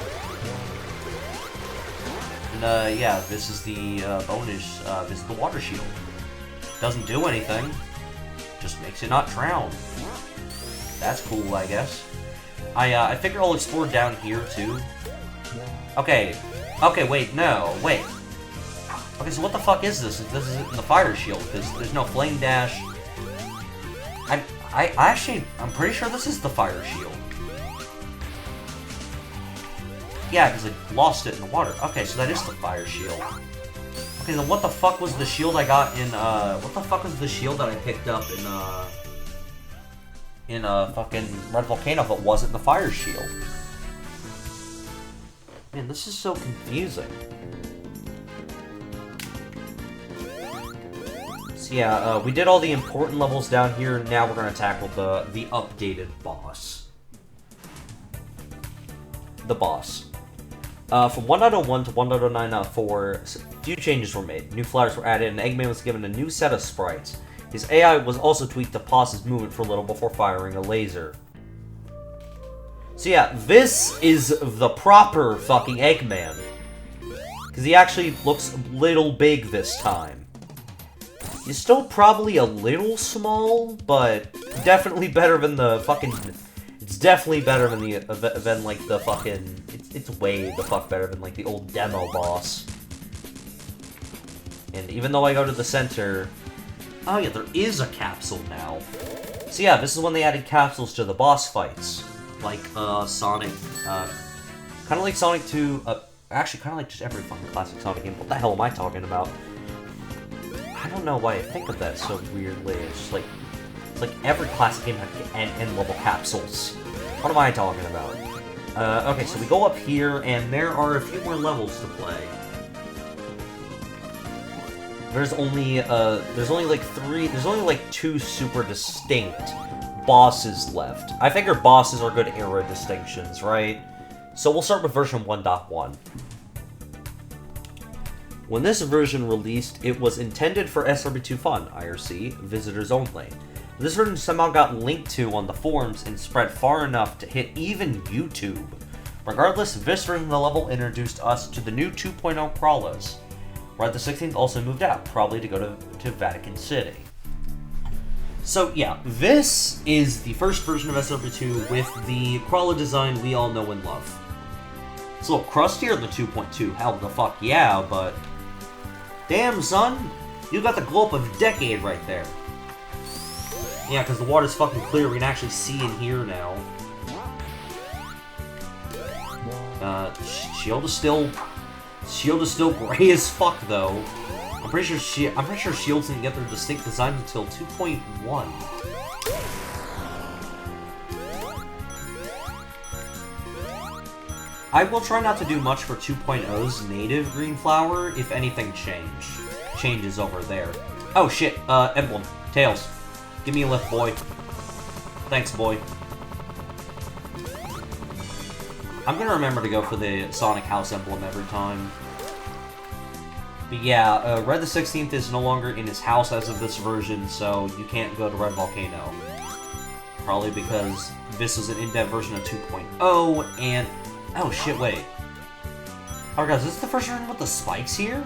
And yeah, this is the bonus. This is the water shield. Doesn't do anything. Just makes it not drown. That's cool, I guess. I figure I'll explore down here too. Okay, wait, no, wait. Okay, so what the fuck is this? This isn't the fire shield, because there's no flame dash. I'm pretty sure this is the fire shield. Yeah, because I lost it in the water. Okay, so that is the fire shield. Okay, then what the fuck was the shield I got in, what the fuck was the shield that I picked up in fucking Red Volcano if it wasn't the fire shield? Man, this is so confusing. So yeah, we did all the important levels down here, and now we're gonna tackle the updated boss. The boss. From 1.01 to 1.09.4, a few changes were made. New flowers were added, and Eggman was given a new set of sprites. His AI was also tweaked to pause his movement for a little before firing a laser. So yeah, this is the proper fucking Eggman. Because he actually looks a little big this time. He's still probably a little small, but definitely better than the fucking... It's definitely better than like the fucking... It's way the fuck better than like the old demo boss. And even though I go to the center... Oh yeah, there is a capsule now. So yeah, this is when they added capsules to the boss fights. Like, Sonic, kinda like Sonic 2, actually kinda like just every fucking classic Sonic game. What the hell am I talking about? I don't know why I think of that so weirdly. It's like every classic game had end-level capsules. What am I talking about? Okay, so we go up here, and there are a few more levels to play. There's only like two super distinct bosses left. I figure bosses are good era distinctions, right? So we'll start with version 1.1. When this version released, it was intended for SRB2 Fun, IRC, visitors only. This version somehow got linked to on the forums and spread far enough to hit even YouTube. Regardless, this version of the level introduced us to the new 2.0 crawlers. Red the 16th also moved out, probably to go to Vatican City. So yeah, this is the first version of SRB2 with the crawler design we all know and love. It's a little crustier than 2.2, hell the fuck yeah, but... Damn, son! You got the glow up of a decade right there. Yeah, because the water's fucking clear, we can actually see and hear now. Shield is still gray as fuck, though. I'm pretty sure shields didn't get their distinct design until 2.1. I will try not to do much for 2.0's native green flower, if anything changes over there. Oh shit, emblem. Tails. Give me a lift, boy. Thanks, boy. I'm gonna remember to go for the Sonic House emblem every time. But yeah, Red the 16th is no longer in his house as of this version, so you can't go to Red Volcano. Probably because this is an in-depth version of 2.0, and... Oh shit, wait. Oh guys, is this the first version with the spikes here?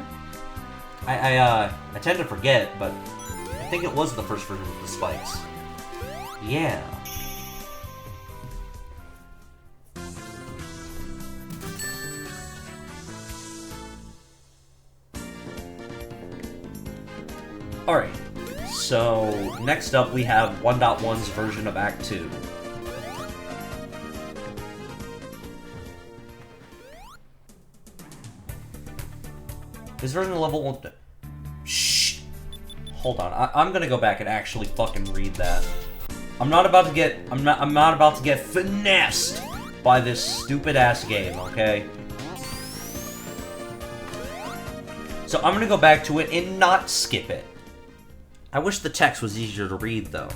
I tend to forget, but I think it was the first version with the spikes. Yeah. Alright, so next up we have 1.1's version of Act 2. This version of level won't... Shh! Hold on, I'm gonna go back and actually fucking read that. I'm not about to get finessed by this stupid ass game, okay? So I'm gonna go back to it and not skip it. I wish the text was easier to read, though.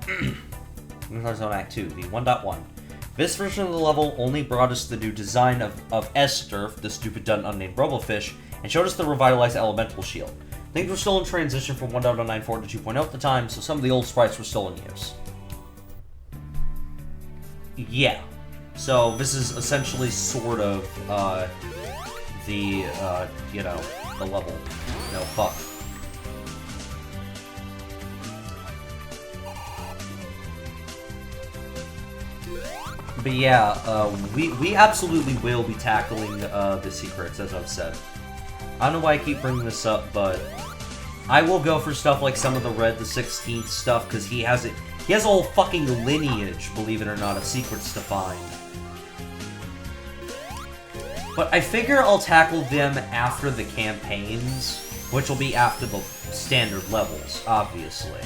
Zone Act 2, V1.1. This version of the level only brought us the new design of S-Durf, the stupid done unnamed Robofish, and showed us the revitalized elemental shield. Things were still in transition from 1.094 to 2.0 at the time, so some of the old sprites were still in use. Yeah. So this is essentially sort of, the level. No, fuck. But yeah, we absolutely will be tackling the secrets, as I've said. I don't know why I keep bringing this up, but I will go for stuff like some of the Red the 16th stuff, because he has a whole fucking lineage, believe it or not, of secrets to find. But I figure I'll tackle them after the campaigns, which will be after the standard levels, obviously.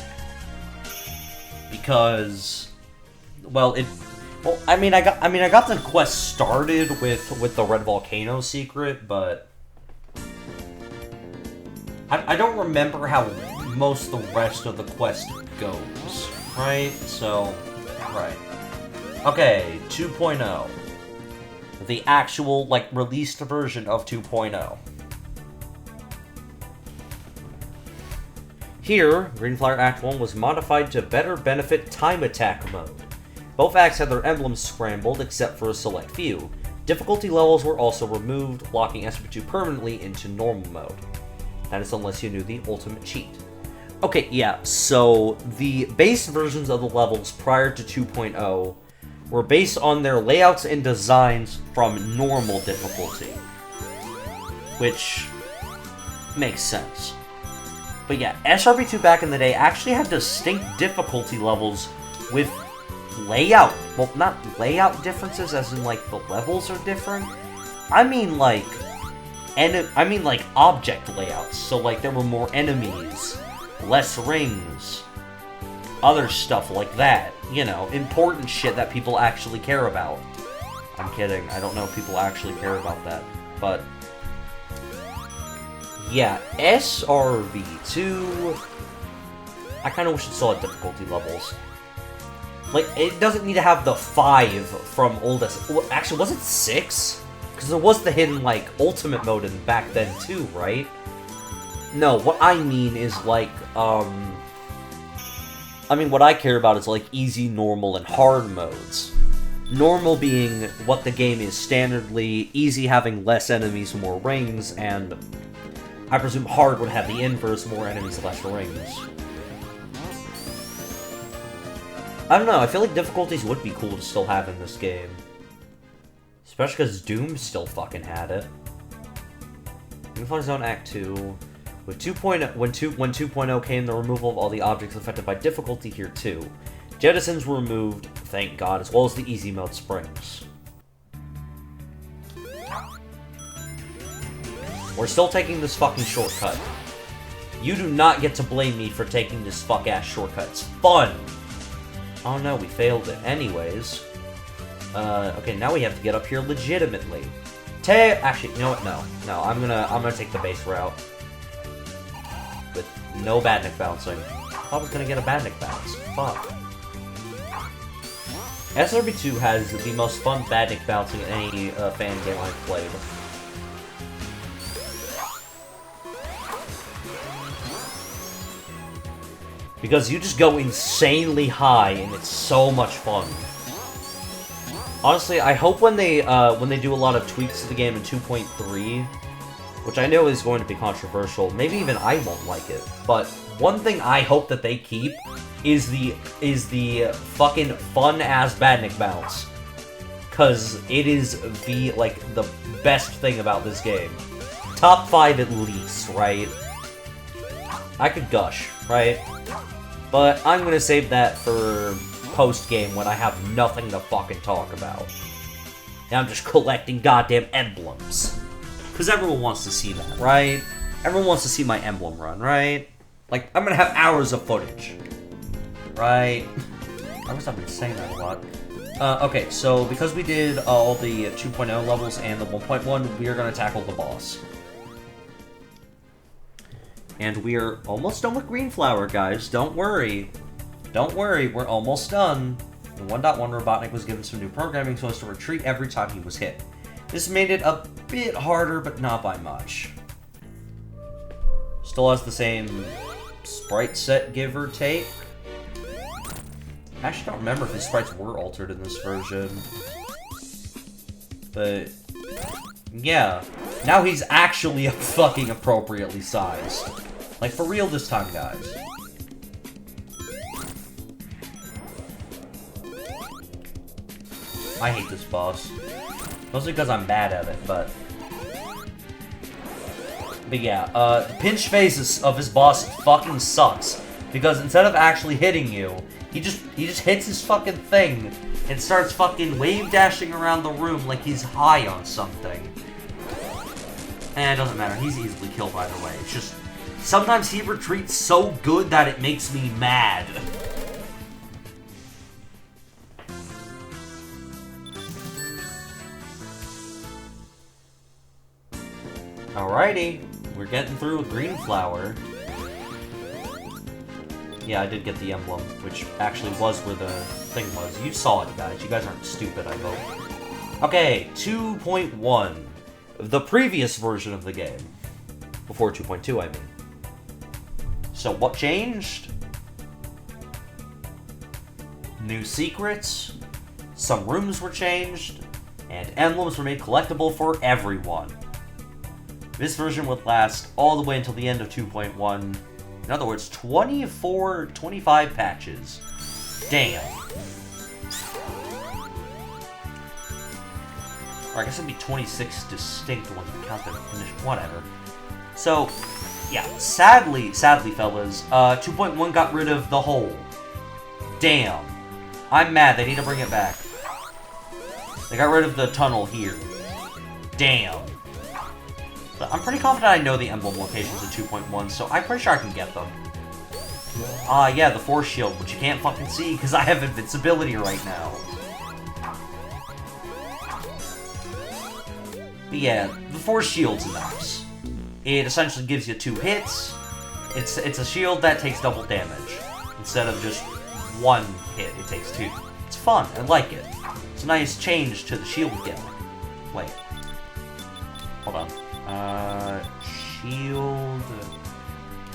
Because, well, I mean, I got the quest started with the Red Volcano secret, but I don't remember how most of the rest of the quest goes, right? So, right. Okay, 2.0. The actual, like, released version of 2.0. Here, Greenflower Act 1 was modified to better benefit time attack mode. Both acts had their emblems scrambled, except for a select few. Difficulty levels were also removed, locking SP2 permanently into normal mode. That is unless you knew the ultimate cheat. Okay, yeah, so the base versions of the levels prior to 2.0 were based on their layouts and designs from normal difficulty. Which makes sense. But yeah, SRB2 back in the day actually had distinct difficulty levels with layout. Well, not layout differences as in, like, the levels are different. I mean, like, object layouts. So, like, there were more enemies, less rings, other stuff like that. You know, important shit that people actually care about. I'm kidding. I don't know if people actually care about that. But yeah, SRV2, I kind of wish it still had difficulty levels. Like, it doesn't need to have the 5 from oldest. Well, actually, was it 6? Because there was the hidden, like, ultimate mode in back then, too, right? No, what I mean is, like, what I care about is, like, easy, normal, and hard modes. Normal being what the game is standardly, easy having less enemies, more rings, and I presume hard would have the inverse, more enemies, less rings. I don't know, I feel like difficulties would be cool to still have in this game. Especially because Doom still fucking had it. Greenflower Zone Act 2. With 2.0, when 2.0 came, the removal of all the objects affected by difficulty here too. Jettisons were removed, thank God, as well as the easy mode springs. We're still taking this fucking shortcut. You do not get to blame me for taking this fuck-ass shortcut. It's fun! Oh no, we failed it. Anyways. Okay, now we have to get up here legitimately. Actually, you know what? No, I'm gonna take the base route. With no Badnik bouncing. I was gonna get a Badnik bounce. Fuck. SRB2 has the most fun Badnik bouncing in any fan game I've played. Because you just go insanely high, and it's so much fun. Honestly, I hope when they do a lot of tweaks to the game in 2.3, which I know is going to be controversial, maybe even I won't like it, but one thing I hope that they keep is the fucking fun-ass Badnik bounce. Cause it is the best thing about this game. Top 5 at least, right? I could gush, right? But I'm gonna save that for post-game when I have nothing to fucking talk about. And I'm just collecting goddamn emblems. Because everyone wants to see that, right? Everyone wants to see my emblem run, right? Like, I'm gonna have hours of footage. Right? I guess I've been saying that a lot. Okay, so because we did all the 2.0 levels and the 1.1, we are gonna tackle the boss. And we are almost done with Greenflower, guys. Don't worry. Don't worry, we're almost done. In 1.1, Robotnik was given some new programming so as to retreat every time he was hit. This made it a bit harder, but not by much. Still has the same sprite set, give or take. I actually don't remember if his sprites were altered in this version. But yeah, now he's actually fucking appropriately sized. Like, for real this time, guys. I hate this boss. Mostly because I'm bad at it, but yeah, the pinch phase of his boss fucking sucks. Because instead of actually hitting you, he just hits his fucking thing and starts fucking wave dashing around the room like he's high on something. And it doesn't matter, he's easily killed either way. It's just, sometimes he retreats so good that it makes me mad. Alrighty, we're getting through a green flower. Yeah, I did get the emblem, which actually was where the thing was. You saw it, guys. You guys aren't stupid, I hope. Okay, 2.1. The previous version of the game. Before 2.2, I mean. So, what changed? New secrets, some rooms were changed, and emblems were made collectible for everyone. This version would last all the way until the end of 2.1. In other words, 25 patches. Damn. Or I guess it'd be 26 distinct ones if you count the initial, whatever. So, yeah, sadly, fellas, 2.1 got rid of the hole. Damn. I'm mad, they need to bring it back. They got rid of the tunnel here. Damn. But I'm pretty confident I know the emblem locations in 2.1, so I'm pretty sure I can get them. Yeah, the force shield, which you can't fucking see because I have invincibility right now. But yeah, the force shield's nice. It essentially gives you 2 hits. It's a shield that takes double damage. Instead of just 1 hit, it takes 2. It's fun, I like it. It's a nice change to the shield gimmick. Wait. Hold on. Shield...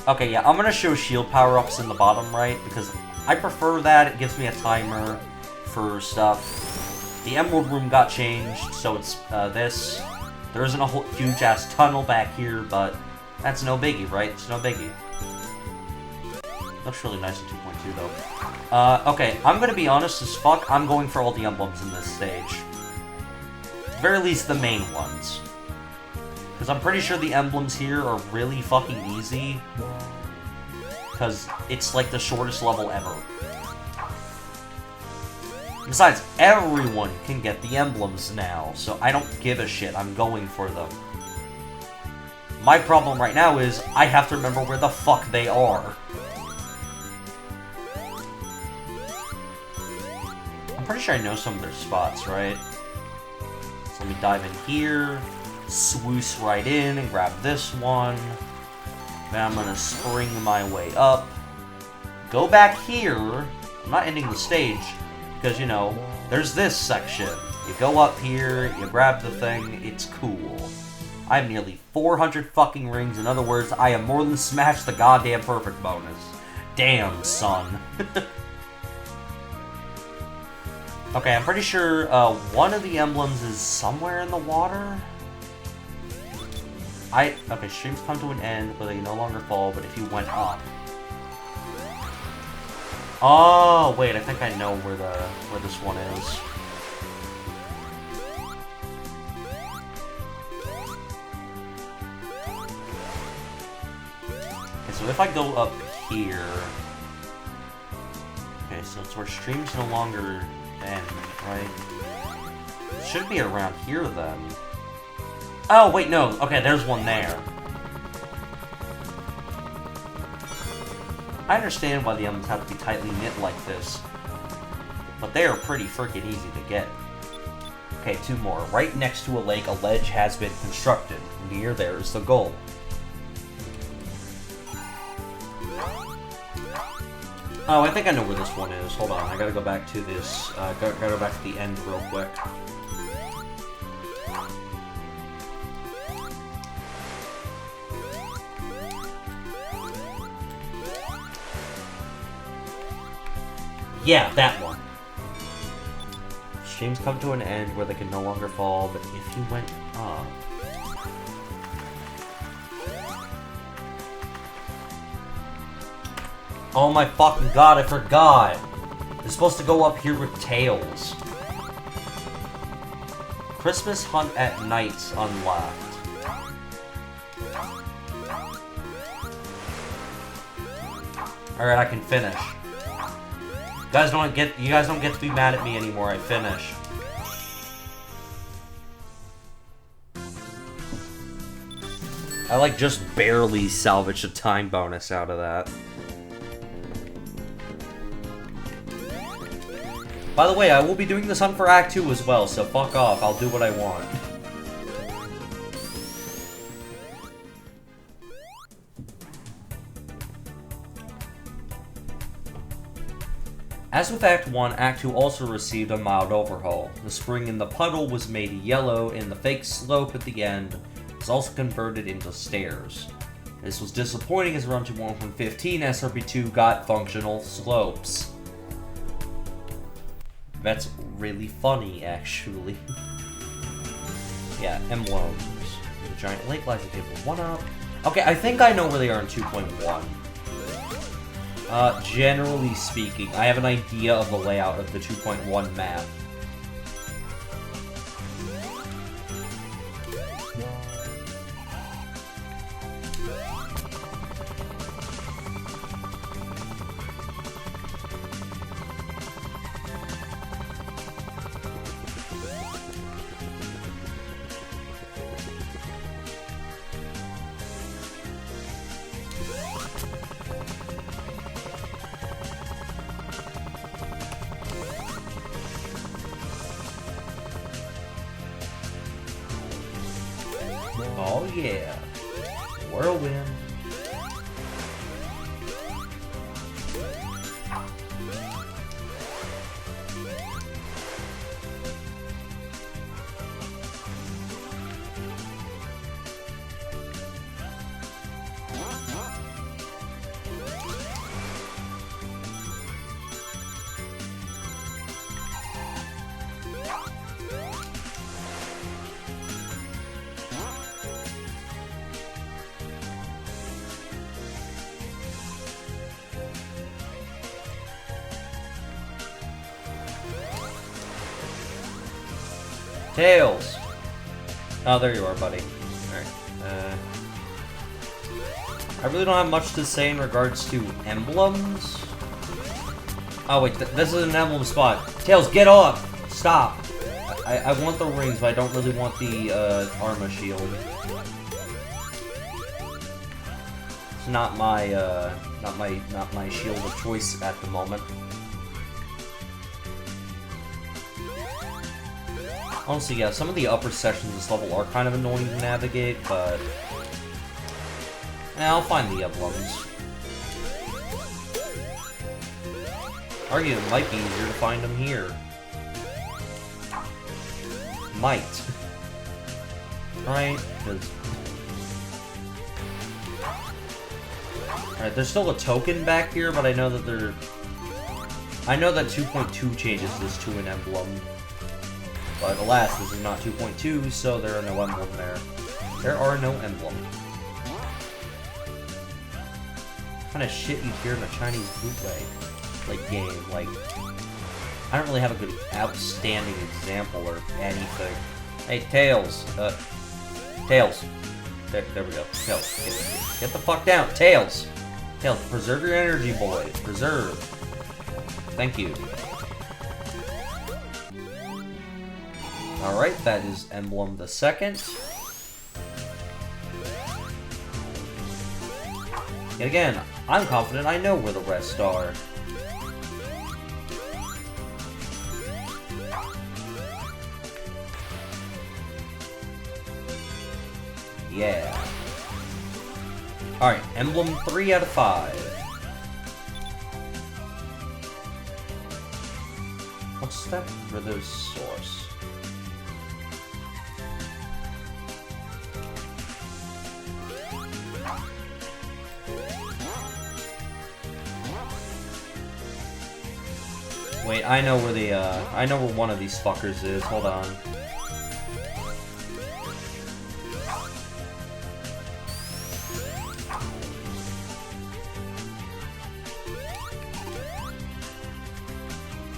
Okay, yeah, I'm gonna show shield power-ups in the bottom right, because I prefer that. It gives me a timer for stuff. The Emerald Room got changed, so it's this. There isn't a whole huge-ass tunnel back here, but that's no biggie, right? It's no biggie. Looks really nice in 2.2, though. Okay, I'm gonna be honest as fuck. I'm going for all the emblems in this stage. At the very least, the main ones. Because I'm pretty sure the emblems here are really fucking easy. Because it's like the shortest level ever. Besides, everyone can get the emblems now, so I don't give a shit. I'm going for them. My problem right now is I have to remember where the fuck they are. I'm pretty sure I know some of their spots, right? So let me dive in here. Swoosh right in and grab this one. Then I'm gonna spring my way up. Go back here. I'm not ending the stage because, you know, there's this section. You go up here, you grab the thing, it's cool. I have nearly 400 fucking rings. In other words, I have more than smashed the goddamn perfect bonus. Damn, son. Okay, I'm pretty sure one of the emblems is somewhere in the water. Okay, streams come to an end, but they no longer fall, but if you went up. Oh, wait, I think I know where this one is. Okay, so if I go up here... Okay, so it's where streams no longer end, right? It should be around here, then. Oh, wait, no. Okay, there's one there. I understand why the emblems have to be tightly knit like this, but they are pretty freaking easy to get. Okay, 2 more. Right next to a lake, a ledge has been constructed. Near there is the goal. Oh, I think I know where this one is. Hold on, I gotta go back to this. Gotta go back to the end real quick. Yeah, that one. Streams come to an end where they can no longer fall, but if you went up... Oh my fucking god, I forgot! It's supposed to go up here with Tails. Christmas Hunt at Night's unlocked. Alright, I can finish. You guys don't get to be mad at me anymore, I finish. I like just barely salvaged a time bonus out of that. By the way, I will be doing this hunt for Act 2 as well, so fuck off, I'll do what I want. As with Act 1, Act 2 also received a mild overhaul. The spring in the puddle was made yellow, and the fake slope at the end was also converted into stairs. This was disappointing as around 1.15, SRP2 got functional slopes. That's really funny, actually. Yeah, emblems. The giant lake lies at table 1 up. Okay, I think I know where they are in 2.1. Generally speaking, I have an idea of the layout of the 2.1 map. Oh yeah, whirlwind. Tails! Oh, there you are, buddy. Alright, I really don't have much to say in regards to emblems. Oh, wait, this is an emblem spot. Tails, get off! Stop! I want the rings, but I don't really want the, Arma shield. It's not my shield of choice at the moment. Honestly, yeah, some of the upper sections of this level are kind of annoying to navigate, but... I'll find the emblems. Argue it might be easier to find them here. Might. Right? Because... Alright, there's still a token back here, but I know that they're... I know that 2.2 changes this to an emblem. But alas, this is not 2.2, so there are no emblem there. There are no emblem. What kind of shit you hear in a Chinese bootleg game? Like, I don't really have a good outstanding example or anything. Hey, Tails. Tails. There we go. Tails. Get the fuck down. Tails. Tails, preserve your energy, boy. Preserve. Thank you. Alright, that is Emblem the Second. And again, I'm confident I know where the rest are. Yeah. Alright, Emblem 3 out of 5. What's that Rhythm source? Wait, I know where I know where one of these fuckers is. Hold on.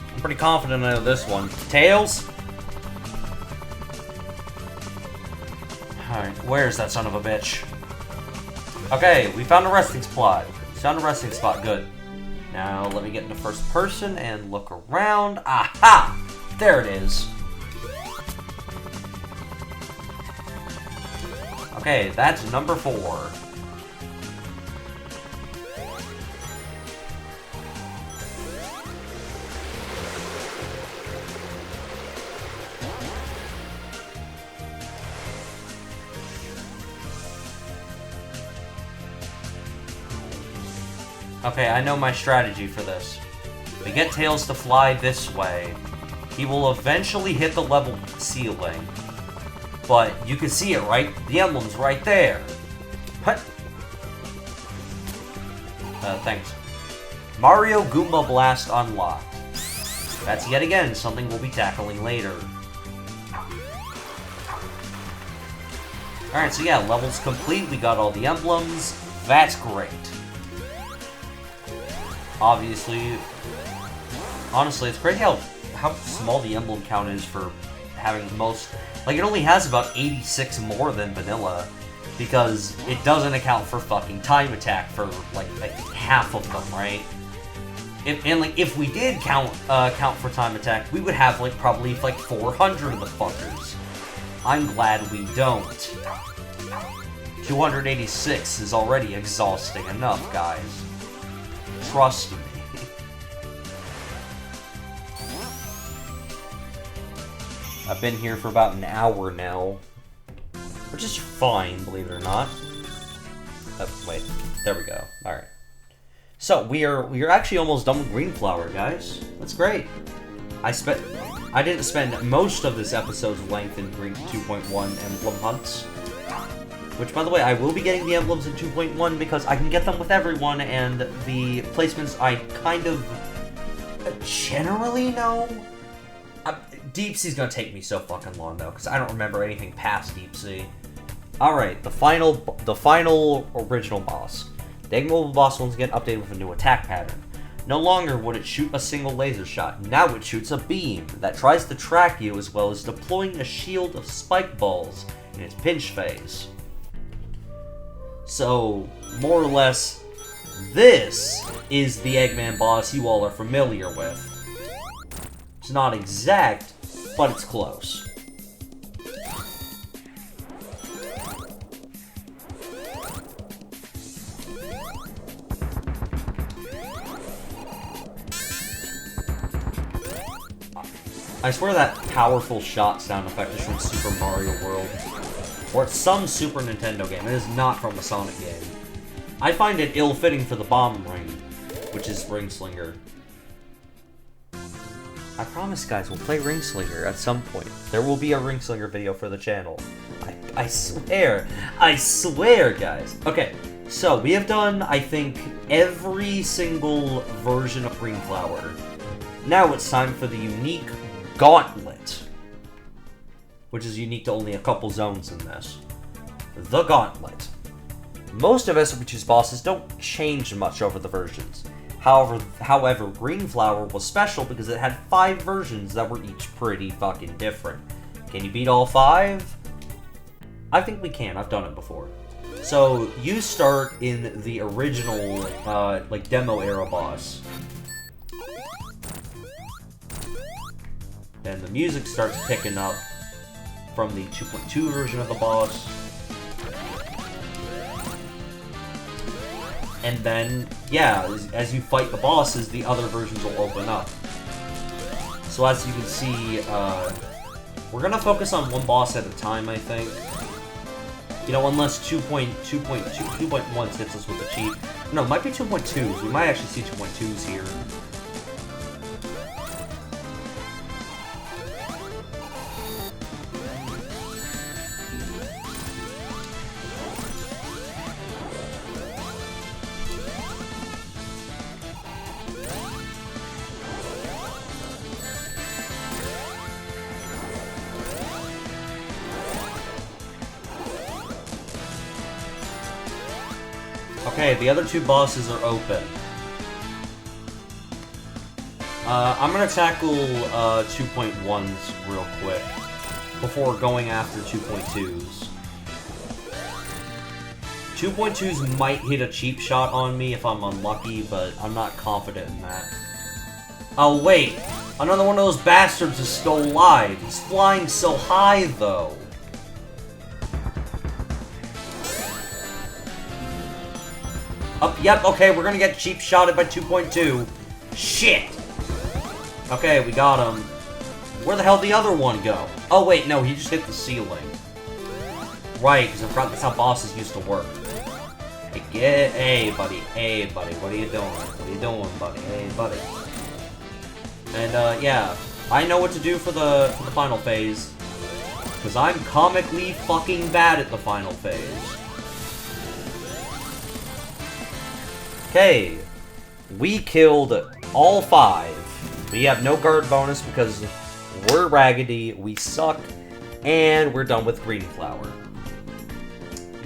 I'm pretty confident I know this one. Tails? Alright, where's that son of a bitch? Okay, we found a resting spot. Found a resting spot, good. Now, let me get into first person and look around. Aha! There it is. Okay, that's number 4. Okay, I know my strategy for this. We get Tails to fly this way. He will eventually hit the level ceiling. But you can see it, right? The emblem's right there. What? Thanks. Mario Goomba Blast unlocked. That's yet again something we'll be tackling later. Alright, so yeah, level's complete. We got all the emblems. That's great. Obviously, honestly, it's crazy how small the emblem count is for having most. Like, it only has about 86 more than vanilla, because it doesn't account for fucking time attack for like half of them, right? If we did count for time attack, we would have like probably like 400 of the fuckers. I'm glad we don't. 286 is already exhausting enough, guys. Trust me. I've been here for about an hour now. Which is fine, believe it or not. Oh, wait. There we go. Alright. So, we are actually almost done with Green Flower, guys. That's great. I didn't spend most of this episode's length in Green 2.1 emblem hunts. Which, by the way, I will be getting the emblems in 2.1 because I can get them with everyone, and the placements I kind of generally know. Deep Sea's gonna take me so fucking long, though, because I don't remember anything past Deep Sea. Alright, the final original boss. The Egg Mobile boss once again updated with a new attack pattern. No longer would it shoot a single laser shot, now it shoots a beam that tries to track you, as well as deploying a shield of spike balls in its pinch phase. So, more or less, this is the Eggman boss you all are familiar with. It's not exact, but it's close. I swear that powerful shot sound effect is from Super Mario World. Or it's some Super Nintendo game. It is not from a Sonic game. I find it ill-fitting for the bomb ring, which is Ring Slinger. I promise, guys, we'll play Ring Slinger at some point. There will be a Ring Slinger video for the channel. I swear. I swear, guys. Okay, so we have done, I think, every single version of Green Flower. Now it's time for the unique Gauntlet, which is unique to only a couple zones in this. The Gauntlet. Most of SRP2's bosses don't change much over the versions. However, Green Flower was special because it had 5 versions that were each pretty fucking different. Can you beat all 5? I think we can. I've done it before. So, you start in the original, like, demo era boss. Then the music starts picking up from the 2.2 version of the boss. And then, yeah, as you fight the bosses, the other versions will open up. So as you can see, we're gonna focus on one boss at a time, I think. You know, unless 2.1 hits us with a cheat. No, it might be 2.2s. We might actually see 2.2s here. Okay, the other two bosses are open. I'm gonna tackle 2.1s real quick before going after 2.2s. 2.2s might hit a cheap shot on me if I'm unlucky, but I'm not confident in that. Oh wait, another one of those bastards is still alive. He's flying so high though. Yep, okay, we're gonna get cheap shotted by 2.2. Shit! Okay, we got him. Where the hell did the other one go? Oh wait, no, he just hit the ceiling. Right, because I forgot that's how bosses used to work. Hey, buddy, what are you doing? What are you doing, buddy? Hey, buddy. And, yeah, I know what to do for the final phase. Because I'm comically fucking bad at the final phase. Okay, we killed all 5. We have no guard bonus because we're raggedy, we suck, and we're done with Green Flower.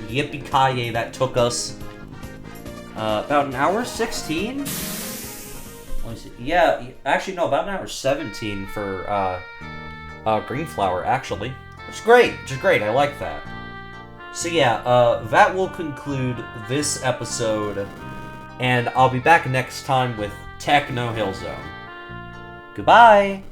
Yippee-ki-yay, that took us about an hour 16? Let me see. Yeah, actually no, about an hour 17 for Green Flower, actually. Which is great, I like that. So yeah, that will conclude this episode. And I'll be back next time with Techno Hill Zone. Goodbye!